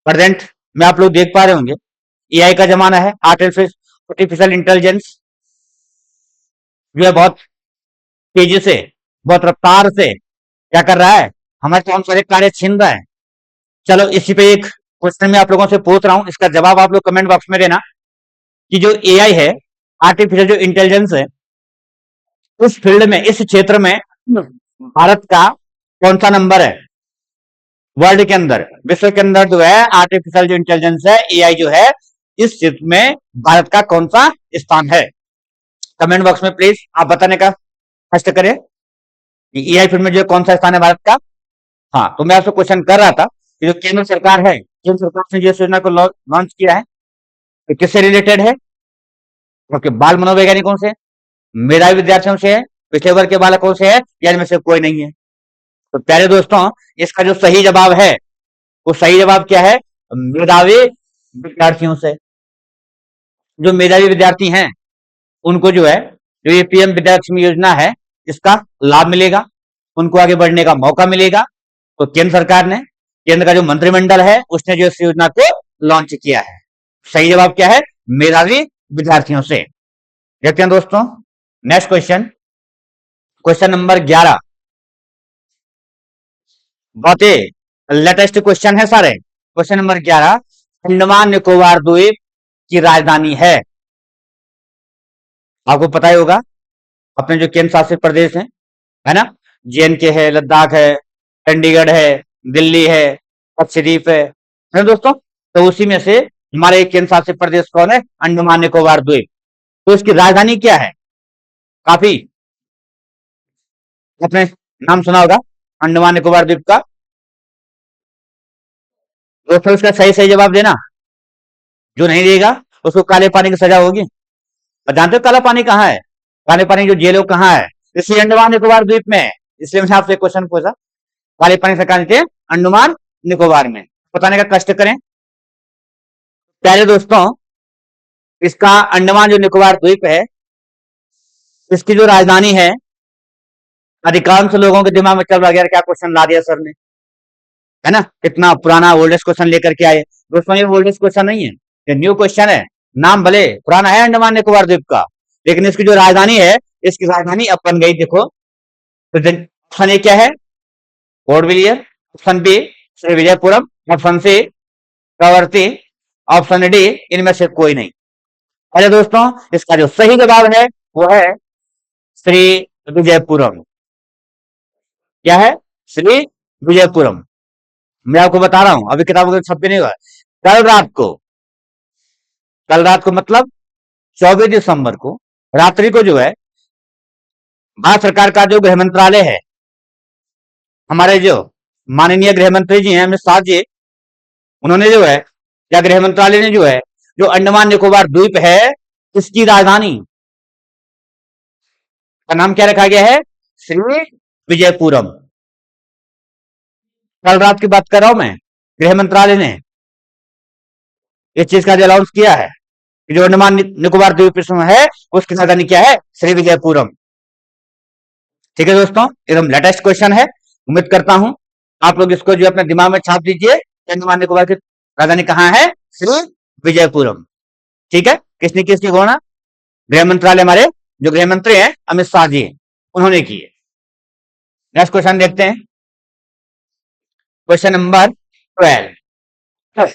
प्रेजेंट में आप लोग देख पा रहे होंगे एआई का जमाना है, आर्टिफिशियल इंटेलिजेंस जो है बहुत तेजी से, बहुत रफ्तार से क्या कर रहा है, हमारे तमाम सारे कार्य छीन रहा है। चलो इसी पे एक क्वेश्चन मैं आप लोगों से पूछ रहा हूं, इसका जवाब आप लोग कमेंट बॉक्स में देना कि जो एआई है, आर्टिफिशियल जो इंटेलिजेंस है, उस फील्ड में, इस क्षेत्र में भारत का कौन सा नंबर है वर्ल्ड के अंदर, विश्व के अंदर जो है आर्टिफिशियल जो इंटेलिजेंस है, एआई जो है, इस क्षेत्र में भारत का कौन सा स्थान है। कमेंट बॉक्स में प्लीज आप बताने का कष्ट करें कि एआई फील्ड में जो कौन सा स्थान है भारत का। हाँ, तो मैं आपसे क्वेश्चन कर रहा था कि जो केंद्र सरकार है, केंद्र सरकार ने जिस योजना को लॉन्च किया है, तो किससे रिलेटेड है, क्योंकि बाल मनोवैज्ञानिकों से, मेधावी विद्यार्थियों से है, पिछड़े वर्ग के बालकों से है, या इनमें से कोई नहीं है। तो प्यारे दोस्तों, इसका जो सही जवाब है, वो सही जवाब क्या है, मेधावी विद्यार्थियों से। जो मेधावी विद्यार्थी हैं उनको जो है, जो ये पीएम विद्यालक्ष्मी योजना है, इसका लाभ मिलेगा, उनको आगे बढ़ने का मौका मिलेगा। तो केंद्र सरकार ने, केंद्र का जो मंत्रिमंडल है, उसने जो इस योजना को लॉन्च किया है। सही जवाब क्या है, मेधावी विद्यार्थियों से। देखते हैं दोस्तों नेक्स्ट क्वेश्चन, क्वेश्चन नंबर 11। बहुत ही लेटेस्ट क्वेश्चन है सारे। क्वेश्चन नंबर 11, अंडमान निकोबार द्वीप की राजधानी आपको पता ही होगा, अपने जो केंद्र शासित प्रदेश है ना, जेएनके है, लद्दाख है, चंडीगढ़ है, दिल्ली है, लक्षद्वीप है ना दोस्तों। तो उसी में से हमारे एक केंद्र शासित प्रदेश कौन है, अंडमान निकोबार द्वीप। तो इसकी राजधानी क्या है, काफी आपने नाम सुना होगा अंडमान निकोबार द्वीप का। दोस्तों इसका सही सही जवाब देना, जो नहीं देगा उसको काले पानी की सजा होगी। और जानते हो काला पानी कहाँ है, काले पानी जो जेल कहाँ है, इसी अंडमान निकोबार द्वीप में है। इसलिए मैंने आपसे क्वेश्चन पूछा, काले पानी से कहा थे, अंडमान निकोबार में। बताने का कष्ट करें प्यारे दोस्तों, इसका अंडमान जो निकोबार द्वीप है, इसकी जो राजधानी अधिकांश लोगों के दिमाग में चल रहा है क्या क्वेश्चन ला दिया सर ने, है ना, कितना पुराना ओल्डेस्ट क्वेश्चन लेकर के आए। दोस्तों ये ओल्डेस्ट क्वेश्चन नहीं है, ये न्यू क्वेश्चन है। नाम भले पुराना है अंडमान निकोबार द्वीप का, लेकिन इसकी जो राजधानी है, इसकी राजधानी अब बन गई। देखो तो ऑप्शन ए क्या है, पोर्ट विलियर, option B Shri Vijayapuram, option C Kavaratti, option D इनमें से कोई नहीं। अरे दोस्तों इसका जो सही जवाब है वो है श्री विजयपुरम। क्या है, श्री विजयपुरम। मैं आपको बता रहा हूं, अभी किताबों में छप के नहीं हुआ। कल रात को मतलब 24 दिसंबर को रात्रि को जो है, भारत सरकार का जो गृह मंत्रालय है, हमारे जो माननीय गृह मंत्री जी हैं अमित शाह जी, उन्होंने जो है, या गृह मंत्रालय ने जो है, जो अंडमान निकोबार द्वीप है, इसकी राजधानी का नाम क्या रखा गया है, श्री विजयपुरम। कल रात की बात कर रहा हूं मैं, गृह मंत्रालय ने इस चीज का जो अनाउंस किया है कि जो अंडमान निकोबार द्वीप समूह है, उसकी राजधानी क्या है, श्री विजयपुरम। ठीक है दोस्तों, एकदम लेटेस्ट क्वेश्चन है। उम्मीद करता हूं आप लोग इसको जो अपने दिमाग में छाप दीजिए, अंडमान निकोबार की राजधानी कहां है, श्री विजयपुरम। ठीक है, किसने किसकी घोषणा, गृह मंत्रालय, हमारे जो गृह मंत्री हैं अमित शाह जी, उन्होंने की है। नेक्स्ट क्वेश्चन देखते हैं, क्वेश्चन नंबर 12।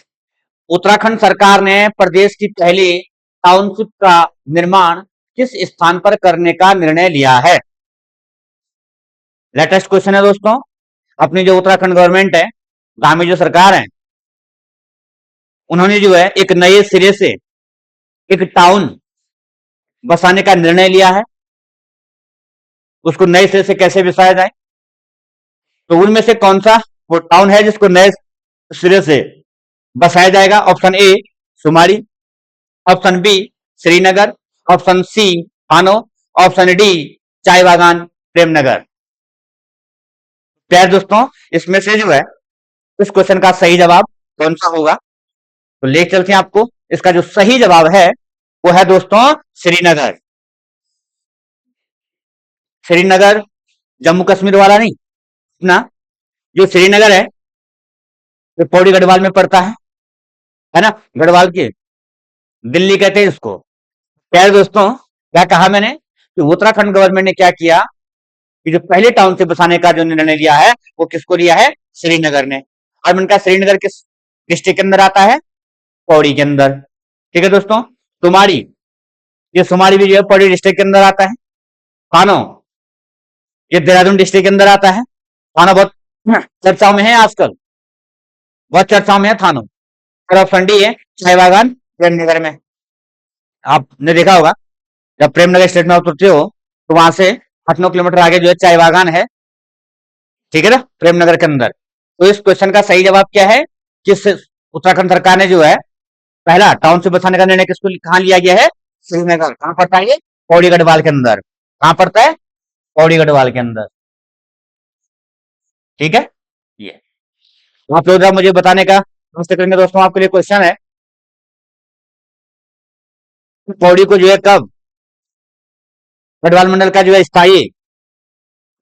उत्तराखंड सरकार ने प्रदेश की पहली टाउनशिप का निर्माण किस स्थान पर करने का निर्णय लिया है। लेटेस्ट क्वेश्चन है दोस्तों। अपनी जो उत्तराखंड गवर्नमेंट है, वहां में जो सरकार है, उन्होंने जो है एक नए सिरे से एक टाउन बसाने का निर्णय लिया है। उसको नए सिरे से कैसे बसाया जाए, तो उनमें से कौन सा वो टाउन है जिसको नए सिरे से बसाया जाएगा। Option A Sumari, option B Srinagar, option C हानो, ऑप्शन डी चाय बागान प्रेमनगर। प्यारे दोस्तों इसमें से जो है इस क्वेश्चन का सही जवाब कौन सा होगा, तो ले चलते हैं आपको। इसका जो सही जवाब है वो है दोस्तों श्रीनगर। श्रीनगर जम्मू कश्मीर वाला नहीं ना, जो श्रीनगर है वो पौड़ी गढ़वाल में पड़ता है ना, गढ़वाल के दिल्ली कहते हैं इसको। प्यारे दोस्तों, क्या कहा मैंने कि उत्तराखंड गवर्नमेंट ने क्या किया कि जो पहले टाउनशिप बसाने का जो निर्णय लिया है वो किसको लिया है? श्रीनगर ने। और मैंने कहा श्रीनगर किस डिस्ट्रिक्ट के अंदर आता है? पौड़ी के अंदर। ठीक है दोस्तों। सुमाड़ी, ये सुमाड़ी भी जो है पौड़ी डिस्ट्रिक्ट के अंदर आता है। कानो, ये देहरादून डिस्ट्रिक्ट के अंदर आता है। थाना बहुत चर्चाओं में है आजकल, बहुत चर्चाओं में है थानो। और ऑप्शन डी है चाय बागान प्रेमनगर में। आपने देखा होगा जब प्रेमनगर स्टेट में उतरते हो तो वहां से 8-9 किलोमीटर आगे जो है चाय बागान है। ठीक है ना, प्रेमनगर के अंदर। तो इस क्वेश्चन का सही जवाब क्या है? किस उत्तराखंड सरकार ने जो है पहला टाउनशिप बसाने का निर्णय किसको कहाँ लिया गया है? श्रीनगर। कहाँ पड़ता है ये? पौड़ी गढ़वाल के अंदर। कहाँ पड़ता है? पौड़ी गढ़वाल के अंदर। ठीक है। ये आप लोग जरा मुझे बताने का कोशिश करेंगे दोस्तों। आपके लिए क्वेश्चन है, पौड़ी को जो है कब गढ़वाल मंडल का जो है स्थायी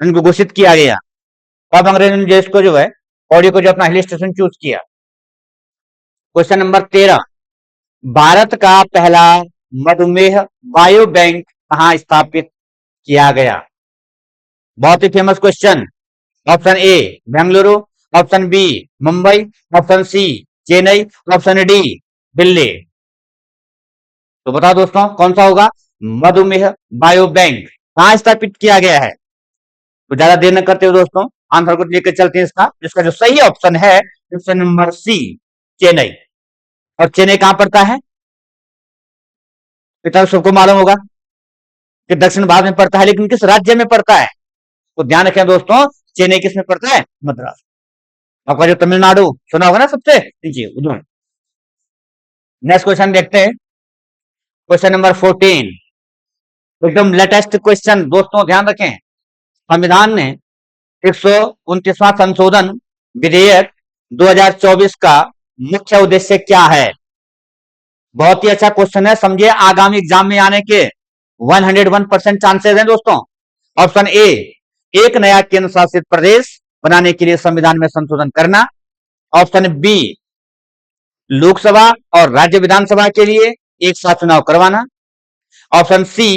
इनको घोषित किया गया? कब अंग्रेजों ने जो इसको जो है पौड़ी को जो अपना हिल स्टेशन चूज किया? क्वेश्चन नंबर 13, भारत का पहला मधुमेह बायो बैंक कहाँ स्थापित किया गया? बहुत ही famous question. Option A Bengaluru, option B Mumbai, option C Chennai, option D Delhi. तो बताओ दोस्तों कौन सा होगा? मधुमेह बायो बैंक कहाँ स्थापित किया गया है? तो ज्यादा देर न करते हो दोस्तों, आंसर को लेकर चलते हैं इसका, जिसका जो सही ऑप्शन है ऑप्शन नंबर सी चेन्नई। और चेन्नई कहां पड़ता है? पिता सबको मालूम होगा कि दक्षिण भारत में पड़ता है, लेकिन किस राज्य में पड़ता है? तो ध्यान रखें दोस्तों, चेन्नई किस में पड़ता है? मद्रास। आपका जो तमिलनाडु सुना होगा ना सबसे नीचे उधर। नेक्स्ट क्वेश्चन देखते हैं, क्वेश्चन नंबर 14, एकदम लेटेस्ट क्वेश्चन दोस्तों, ध्यान रखें। संविधान ने 129वां संशोधन विधेयक 2024 का मुख्य उद्देश्य क्या है? बहुत ही अच्छा क्वेश्चन है, समझिए आगामी एग्जाम में आने के 101% चांसेस हैं दोस्तों। ऑप्शन ए, एक नया केंद्र शासित प्रदेश बनाने के लिए संविधान में संशोधन करना। ऑप्शन बी, लोकसभा और राज्य विधानसभा के लिए एक साथ चुनाव करवाना। ऑप्शन सी,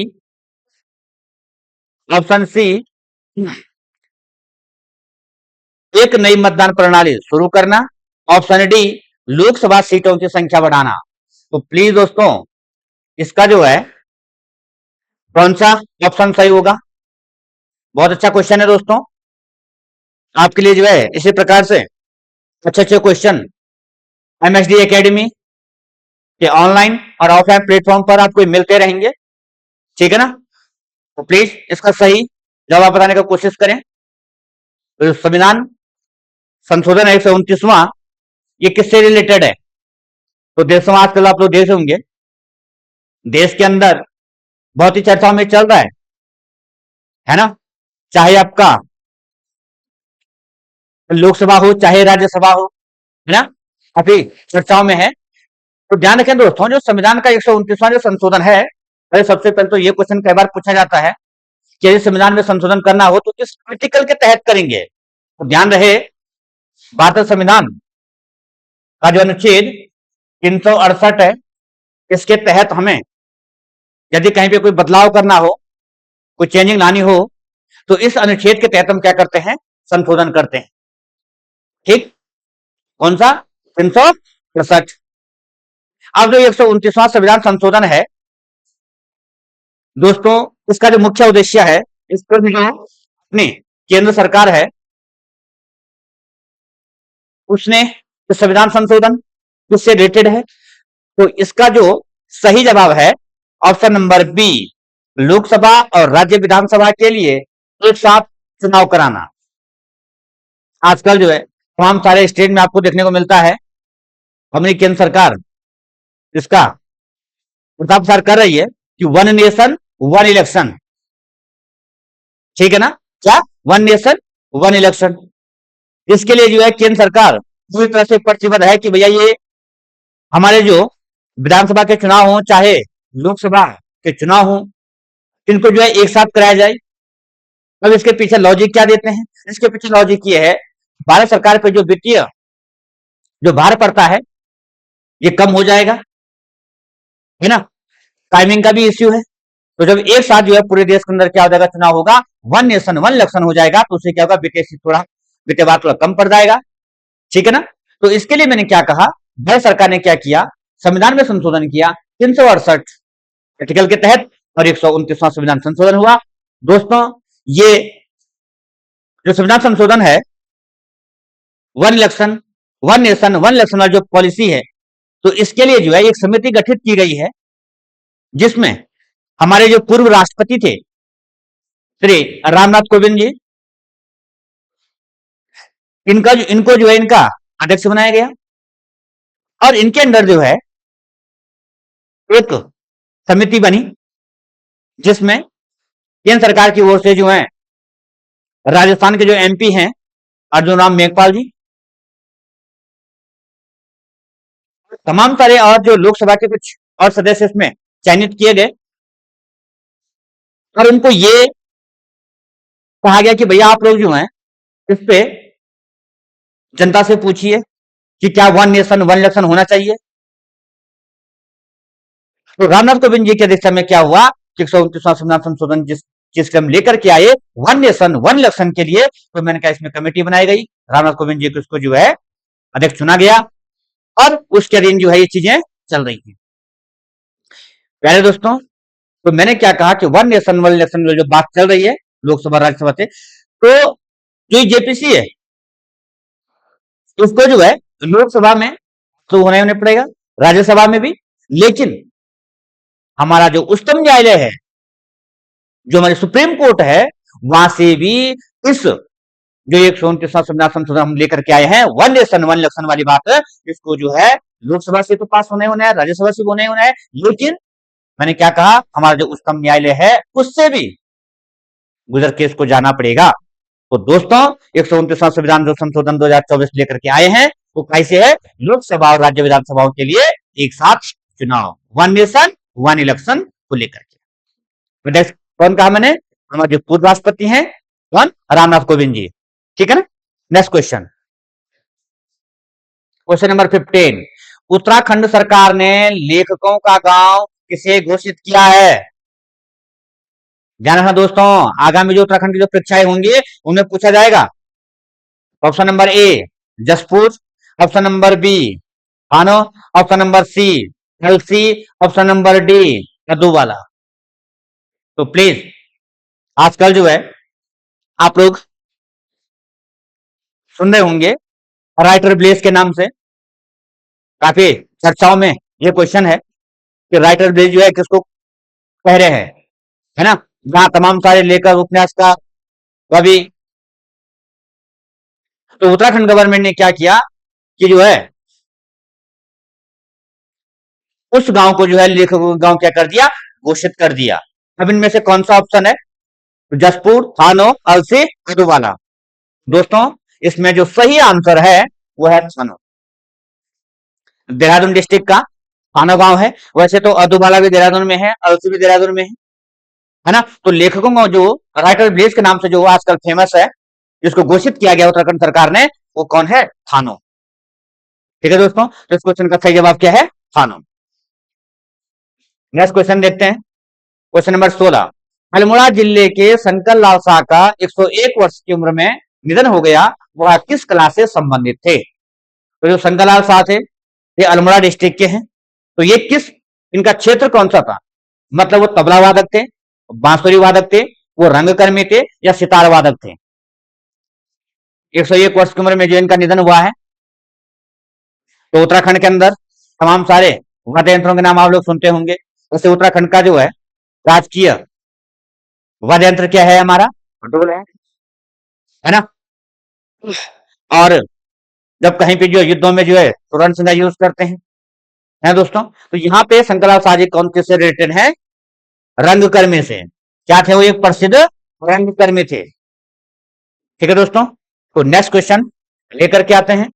एक नई मतदान प्रणाली शुरू करना। ऑप्शन डी, लोकसभा सीटों की संख्या बढ़ाना। तो प्लीज दोस्तों इसका जो है कौन सा ऑप्शन सही होगा? बहुत अच्छा क्वेश्चन है दोस्तों। आपके लिए जो है इसी प्रकार से अच्छे अच्छे क्वेश्चन एमएसडी एकेडमी के ऑनलाइन और ऑफलाइन प्लेटफॉर्म पर आपको मिलते रहेंगे। ठीक है ना, तो प्लीज इसका सही जवाब बताने का कोशिश करें। तो संविधान संशोधन है 129वां, ये किससे रिलेटेड है? तो देशों आजकल आप लोग देख होंगे, देश के अंदर बहुत ही चर्चाओं में चल रहा है ना, चाहे आपका लोकसभा हो चाहे राज्यसभा हो, है ना, काफी चर्चाओं में है। तो ध्यान रखें दोस्तों, जो संविधान का 129वां जो संशोधन है, अरे सबसे पहले तो ये क्वेश्चन कई बार पूछा जाता है कि यदि संविधान में संशोधन करना हो तो किस आर्टिकल के तहत करेंगे? तो ध्यान रहे, भारतीय संविधान का जो अनुच्छेद 368 है, इसके तहत हमें यदि कहीं पे कोई बदलाव करना हो, कोई चेंजिंग लानी हो, तो इस अनुच्छेद के तहत हम क्या करते हैं? संशोधन करते हैं। ठीक, कौन सा? 368। अब जो 129वां संविधान संशोधन है दोस्तों, इसका जो मुख्य उद्देश्य है, इस पर जो अपनी केंद्र सरकार है उसने संविधान संशोधन किससे रिलेटेड है? तो इसका जो सही जवाब है ऑप्शन नंबर बी, लोकसभा और राज्य विधानसभा के लिए एक साथ चुनाव कराना। आजकल जो है तमाम सारे स्टेट में आपको देखने को मिलता है हमारी केंद्र सरकार इसका प्रताप प्रसार कर रही है कि वन नेशन वन इलेक्शन। ठीक है ना, क्या? One nation one election. इसके लिए जो है केंद्र सरकार पूरी तरह से प्रतिबद्ध है कि भैया ये हमारे जो विधानसभा के चुनाव हो चाहे लोकसभा के चुनाव हो, इनको जो है एक साथ कराया जाए। अब इसके पीछे लॉजिक क्या देते हैं? इसके पीछे लॉजिक ये है, भारत सरकार पे जो वित्तीय जो भार पड़ता है ये कम हो जाएगा, है ना। टाइमिंग का भी इश्यू है। तो जब एक साथ जो है पूरे देश के अंदर क्या हो जाएगा, चुनाव होगा, वन नेशन वन इलेक्शन हो जाएगा, तो उससे क्या होगा, वित्तीय थोड़ा कम पड़ जाएगा। ठीक है ना। तो इसके लिए मैंने क्या कहा, भारत सरकार ने क्या किया, संविधान में संशोधन किया 368 आर्टिकल के तहत, और 129वां संविधान संशोधन हुआ। दोस्तों, ये जो संविधान संशोधन है, one election one nation one election वाली जो पॉलिसी है, तो इसके लिए जो है एक समिति गठित की गई है, जिसमें हमारे जो पूर्व राष्ट्रपति थे श्री रामनाथ कोविंद जी, इनको जो है इनका अध्यक्ष बनाया गया, और इनके अंदर जो है एक समिति बनी, जिसमें केंद्र सरकार की ओर से जो है राजस्थान के जो एमपी हैं अर्जुन राम मेघवाल जी, तमाम सारे और जो लोकसभा के कुछ और सदस्य इसमें चयनित किए गए, और उनको ये कहा गया कि भैया आप लोग जो हैं इस पे जनता से पूछिए कि क्या वन नेशन वन इलेक्शन होना चाहिए। तो रामनाथ कोविंद जी की अध्यक्षता में क्या हुआ, 129वां संविधान संशोधन जिस चीज हम लेकर के आए वन नेशन वन इलेक्शन के लिए, तो मैंने कहा इसमें कमेटी बनाई गई, रामनाथ कोविंद जी को इसको जो है अध्यक्ष चुना गया, और उसके अधीन जो है ये चीजें चल रही थी। प्यारे दोस्तों, तो मैंने क्या कहा कि वन नेशन वन इलेक्शन जो बात चल रही है लोकसभा राज्यसभा से, तो जो जेपीसी है उसको जो है लोकसभा में तो होने पड़ेगा, राज्यसभा में भी, लेकिन हमारा जो उच्चतम न्यायालय है, जो हमारी सुप्रीम कोर्ट है, वहां से भी इस जो 129वां संविधान संशोधन हम लेकर के आए हैं वन नेशन वन इलेक्शन वाली बात, इसको जो है लोकसभा से तो पास होने है, राज्यसभा से होने है, लेकिन मैंने क्या कहा, हमारा जो उच्चतम न्यायालय है उससे भी गुजर के इसको जाना पड़ेगा। तो दोस्तों, 129वां संविधान जो संशोधन 2024 लेकर के आए हैं, वो कैसे है, लोकसभा और राज्य विधानसभाओं के लिए एक साथ चुनाव, वन नेशन वन इलेक्शन को लेकर के। कौन कहा मैंने, हमारे जो पूर्व राष्ट्रपति हैं, कौन, रामनाथ कोविंद जी। ठीक है ना। Next question, question number 15, Uttarakhand सरकार ने लेखकों का गांव किसे घोषित किया है। ध्यान रखना दोस्तों, आगामी जो उत्तराखंड की जो परीक्षाएं होंगी उनमें पूछा जाएगा। Option number A Jaspur, option number B Hano, option number C Halsi, option number D Kadduwala. तो प्लीज आजकल जो है आप लोग सुन रहे होंगे राइटर ब्लेस के नाम से काफी चर्चाओं में ये क्वेश्चन है कि राइटर ब्लेस जो है किसको कह रहे हैं, है ना, जहां तमाम सारे लेखक उपन्यासकार कवि। तो उत्तराखंड गवर्नमेंट ने क्या किया कि जो है उस गांव को जो है लेखकों गांव क्या कर दिया, घोषित कर दिया। अब इनमें से कौन सा ऑप्शन है, जसपुर, थानो, अलसी, कद्दूवाला। दोस्तों, इसमें जो सही आंसर है वो है थानो, देहरादून डिस्ट्रिक्ट का थानो गांव है। वैसे तो अदुबाला भी देहरादून में है, अलसी भी देहरादून में है ना। तो लेखकों का जो राइटर ब्लेस के नाम से जो आजकल फेमस है, जिसको घोषित किया गया उत्तराखंड सरकार ने, वो कौन है, थानो। ठीक है दोस्तों, तो इस क्वेश्चन का सही जवाब क्या है, थानो। नेक्स्ट क्वेश्चन देखते हैं, क्वेश्चन नंबर 16, अल्मोड़ा जिले के शंकर लाल शाह का 101 वर्ष की उम्र में निधन हो गया, वह किस कला से संबंधित थे। तो जो शंकर लाल शाह थे ये अल्मोड़ा डिस्ट्रिक्ट के हैं, तो ये किस, इनका क्षेत्र कौन सा था, मतलब वो तबला वादक थे, बांसुरी वादक थे, वो रंगकर्मी थे, या सितार वादक थे। 101 वर्ष की उम्र में जो इनका निधन हुआ है, तो उत्तराखंड के अंदर तमाम सारे वाद्य यंत्रों के नाम आप लोग सुनते होंगे। वैसे उत्तराखंड का जो है राजकीय वाद्य यंत्र क्या है, हमारा ढोल है ना। और जब कहीं पे जो युद्धों में जो है तुरंत सिंगा यूज करते हैं, है दोस्तों। तो यहाँ पे शंकरलाल शाह जी कौन किससे रिलेटेड है, रंगकर्मी से। क्या थे वो, एक प्रसिद्ध रंगकर्मी थे। ठीक है दोस्तों, तो नेक्स्ट क्वेश्चन लेकर के आते हैं,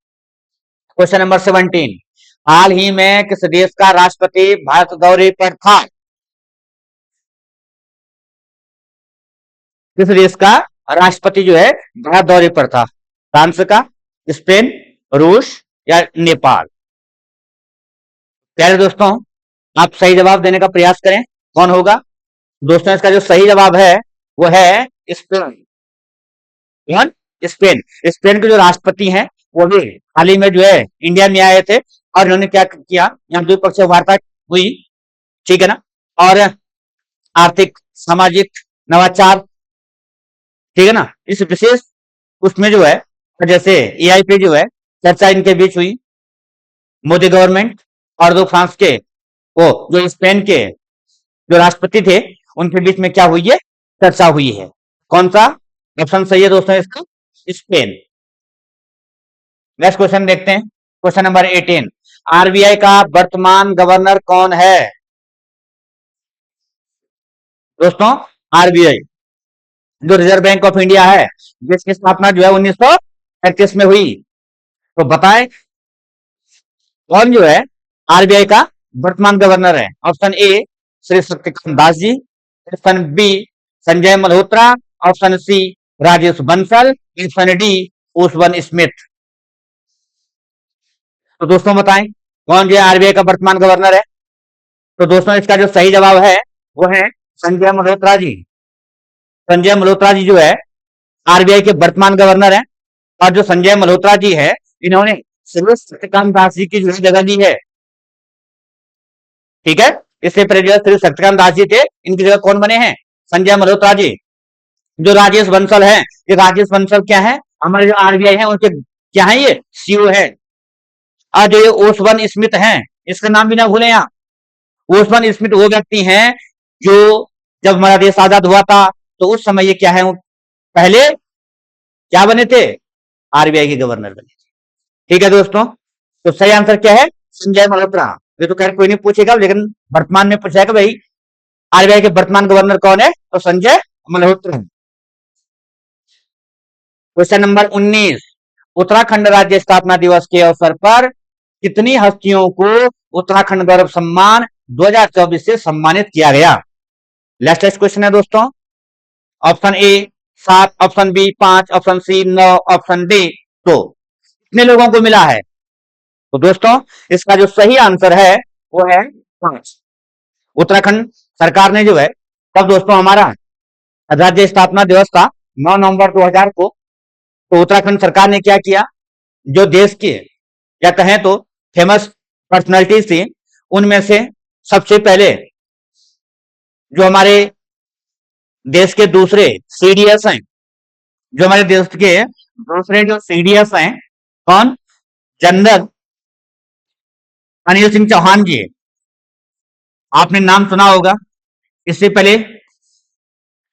क्वेश्चन नंबर 17, हाल ही में किस देश का राष्ट्रपति भारत दौरे पर था। किस देश का राष्ट्रपति जो है भारत दौरे पर था, फ्रांस का, स्पेन, रूस, या नेपाल। प्यारे दोस्तों, आप सही जवाब देने का प्रयास करें, कौन होगा दोस्तों? इसका जो सही जवाब है वो है स्पेन। कौन? स्पेन। स्पेन के जो राष्ट्रपति हैं वो भी हाल ही में जो है इंडिया में आए थे और इन्होंने क्या किया, यहाँ द्विपक्षीय वार्ता हुई, ठीक है ना, और आर्थिक सामाजिक नवाचार, ठीक है ना, इस विशेष उसमें जो है जैसे एआई पे जो है चर्चा इनके बीच हुई। मोदी गवर्नमेंट और दो फ्रांस के वो जो स्पेन के जो राष्ट्रपति थे उनके बीच में क्या हुई है, चर्चा हुई है। कौन सा ऑप्शन सही है दोस्तों इसका? स्पेन। नेक्स्ट क्वेश्चन देखते हैं, क्वेश्चन नंबर 18। आरबीआई का वर्तमान गवर्नर कौन है दोस्तों? आरबीआई जो रिजर्व बैंक ऑफ इंडिया है जिसकी स्थापना जो है 1935 में हुई, तो बताएं कौन जो है आरबीआई का वर्तमान गवर्नर है? Option A Shri Shaktikanta Das ji, option B Sanjay Malhotra, option C Rajesh Bansal, option D ओसवन स्मिथ। तो दोस्तों बताएं कौन जो है आरबीआई का वर्तमान गवर्नर है? तो दोस्तों इसका जो सही जवाब है वो है संजय मल्होत्रा जी। संजय मल्होत्रा जी जो है आरबीआई के वर्तमान गवर्नर है। और जो संजय मल्होत्रा जी है इन्होंने श्री शक्तिकांत दास जी की जो है जगह दी है, ठीक है। इससे पहले जो है श्री शक्तिकांत दास जी थे, इनकी जगह कौन बने हैं? संजय मल्होत्रा जी। जो राजेश बंसल है, ये राजेश बंसल क्या है, हमारे जो आरबीआई है उनके क्या है, ये सीईओ है। और जो ये ओसवन स्मिथ हैं, इसका नाम भी ना भूलें आप। ओसवन स्मिथ वो व्यक्ति हैं जो जब हमारा देश आजाद हुआ था तो उस समय ये क्या है, पहले क्या बने थे, आरबीआई के गवर्नर बने थे, ठीक है दोस्तों। तो सही आंसर क्या है? संजय मल्होत्रा। ये तो खैर कोई नहीं पूछेगा, लेकिन वर्तमान में पूछेगा भाई आरबीआई के वर्तमान गवर्नर कौन है, तो संजय मल्होत्रा। Question number 19। उत्तराखंड राज्य स्थापना दिवस के अवसर पर कितनी हस्तियों को उत्तराखंड गौरव सम्मान 2024 से सम्मानित किया गया? लेटेस्ट क्वेश्चन है दोस्तों। Option A 7, option B 5, option C 9, option D 2। कितने लोगों को मिला है? तो दोस्तों इसका जो सही आंसर है वो है 5। उत्तराखंड सरकार ने जो है कब दोस्तों हमारा राज्य स्थापना दिवस था 9 नवंबर 2000 को, तो उत्तराखंड सरकार ने क्या किया, जो देश के या कहें तो फेमस पर्सनालिटीज थी उनमें से सबसे पहले जो हमारे देश के दूसरे सीडीएस हैं, जो हमारे देश के दूसरे जो सीडीएस हैं, कौन? जनरल अनिल सिंह चौहान जी, आपने नाम सुना होगा। इससे पहले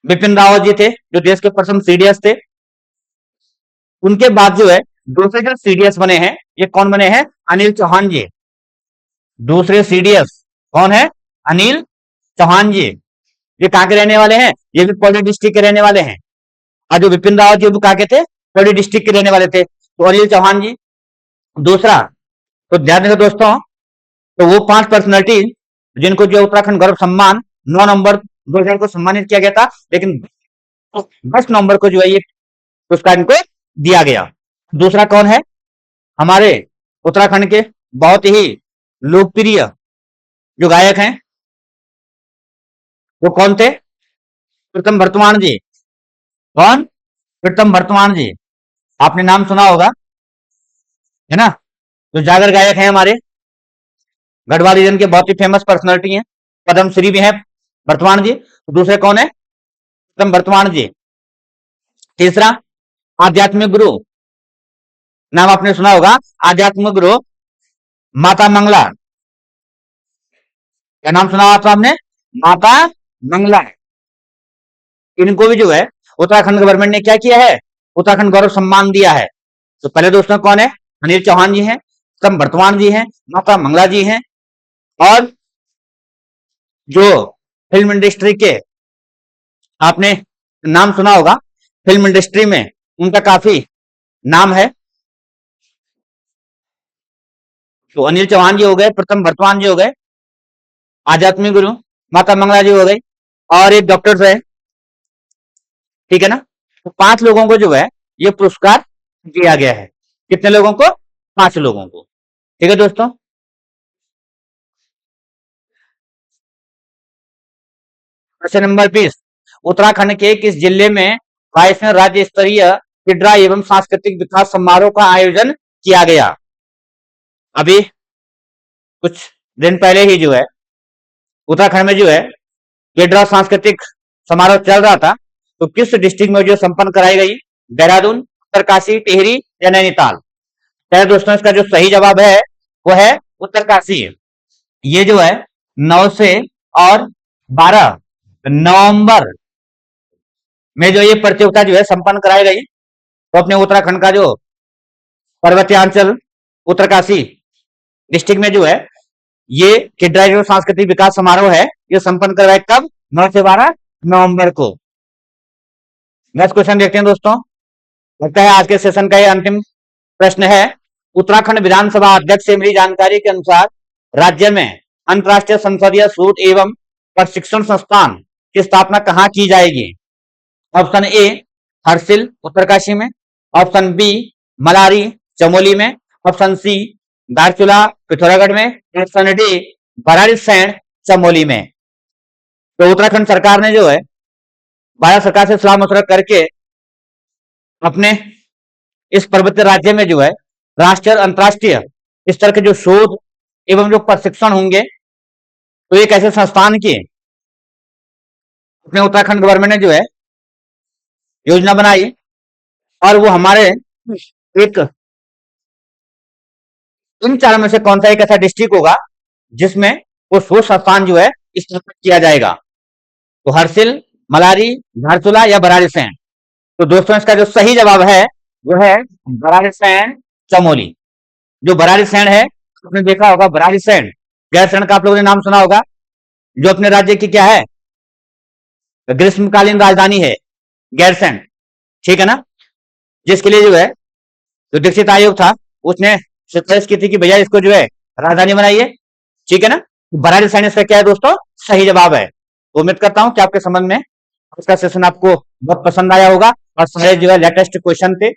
बिपिन रावत जी थे जो देश के प्रथम सीडीएस थे। उनके बाद जो है दूसरे जो सीडीएस बने हैं, ये कौन बने हैं? अनिल चौहान जी। दूसरे सीडीएस कौन है? अनिल चौहान जी। ये कहां के रहने वाले हैं? ये भी पौड़ी डिस्ट्रिक्ट के रहने वाले हैं। और जो बिपिन रावत जी वो कहां के थे? पौड़ी डिस्ट्रिक्ट के रहने वाले थे। तो अनिल चौहान जी दूसरा। तो ध्यान रखो दोस्तों, तो वो 5 पर्सनालिटी जिनको जो उत्तराखंड गौरव सम्मान 9 नवंबर 2000 को सम्मानित किया गया था, लेकिन 10 नवंबर को जो है ये पुरस्कार इनको दिया गया। दूसरा कौन है? हमारे उत्तराखंड के बहुत ही लोकप्रिय जो गायक हैं वो कौन थे? प्रीतम वर्तमान जी। कौन? प्रीतम वर्तमान जी, आपने नाम सुना होगा, है ना, जो जागर गायक हैं हमारे गढ़वाल रीजन के, बहुत ही फेमस पर्सनालिटी हैं, पद्मश्री भी हैं वर्तमान जी। तो दूसरे कौन है? प्रीतम वर्तमान जी। तीसरा आध्यात्मिक गुरु, नाम आपने सुना होगा, आध्यात्मिक गुरु माता मंगला। क्या नाम सुना था आपने? माता मंगला। इनको भी जो है उत्तराखंड गवर्नमेंट ने क्या किया है? उत्तराखंड गौरव सम्मान दिया है। तो पहले दोस्तों कौन है? अनिल चौहान जी हैं, तब वर्तमान जी हैं, माता मंगला जी हैं, और जो फिल्म इंडस्ट्री के आपने नाम सुना होगा, फिल्म इंडस्ट्री में उनका काफी नाम है। तो अनिल चौहान जी हो गए, प्रथम वर्तमान जी हो गए, आध्यात्मिक गुरु माता मंगला जी हो गई, और एक डॉक्टर है, ठीक है ना। तो 5 लोगों को जो है ये पुरस्कार दिया गया है। कितने लोगों को? 5 लोगों को, ठीक है दोस्तों। क्वेश्चन नंबर 20, उत्तराखंड के किस जिले में 22वें राज्य स्तरीय क्रीड़ा एवं सांस्कृतिक विकास समारोह का आयोजन किया गया? अभी कुछ दिन पहले ही जो है उत्तराखंड में जो है क्रीड़ा सांस्कृतिक समारोह चल रहा था, तो किस डिस्ट्रिक्ट में जो संपन्न कराई गई? देहरादून, उत्तरकाशी, टिहरी या नैनीताल? पहले दोस्तों इसका जो सही जवाब है वो है उत्तरकाशी। ये जो है 9 से और 12 नवंबर में जो ये प्रतियोगिता जो है संपन्न कराई गई, तो अपने उत्तराखंड का जो पर्वतीयांचल उत्तरकाशी डिस्ट्रिक्ट में जो है ये क्रीड़ा एवं सांस्कृतिक विकास समारोह है, ये संपन्न करवाए कब? 9 से 12 नवंबर को। नेक्स्ट क्वेश्चन देखते हैं दोस्तों, लगता है आज के सेशन का ये अंतिम प्रश्न है। उत्तराखंड विधानसभा अध्यक्ष से मिली जानकारी के अनुसार राज्य में अंतर्राष्ट्रीय संसदीय शोध एवं प्रशिक्षण संस्थान की स्थापना कहाँ की जाएगी? ऑप्शन ए हरसिल उत्तरकाशी में, ऑप्शन बी मलारी चमोली में, ऑप्शन सी दारचूला पिथौरागढ़ में, ऑप्शन डी भराड़ीसैंण चमोली में। तो उत्तराखंड सरकार ने जो है भारत सरकार से सलाह मशवरा करके अपने इस पर्वतीय राज्य में जो है राष्ट्रीय और अंतर्राष्ट्रीय स्तर के जो शोध एवं जो प्रशिक्षण होंगे, तो एक ऐसे संस्थान की अपने उत्तराखंड गवर्नमेंट ने जो है योजना बनाई, और वो हमारे एक इन चारों में से कौन सा एक ऐसा डिस्ट्रिक्ट होगा जिसमें वो शोध संस्थान जो है स्थापित किया जाएगा? तो हरसिल, मलारी, धारचूला या भराड़ीसैंण? तो दोस्तों इसका जो सही जवाब है वो है भराड़ीसैंण चमोली। जो भराड़ीसैंण है, आपने देखा होगा भराड़ीसैंण, गैरसैंण का आप लोगों ने नाम सुना होगा, जो अपने राज्य की क्या है? ग्रीष्मकालीन राजधानी है गैरसैंण, ठीक है ना? जिसके लिए जो है जो दीक्षित आयोग था उसने सिफारिश की थी कि भैया इसको जो है राजधानी बनाइए, ठीक है ना? भराड़ीसैंण इसका क्या है दोस्तों? सही जवाब है। तो उम्मीद करता हूं कि आपके संबंध में इसका सेशन आपको बहुत पसंद आया होगा और सारे जो है लेटेस्ट क्वेश्चन थे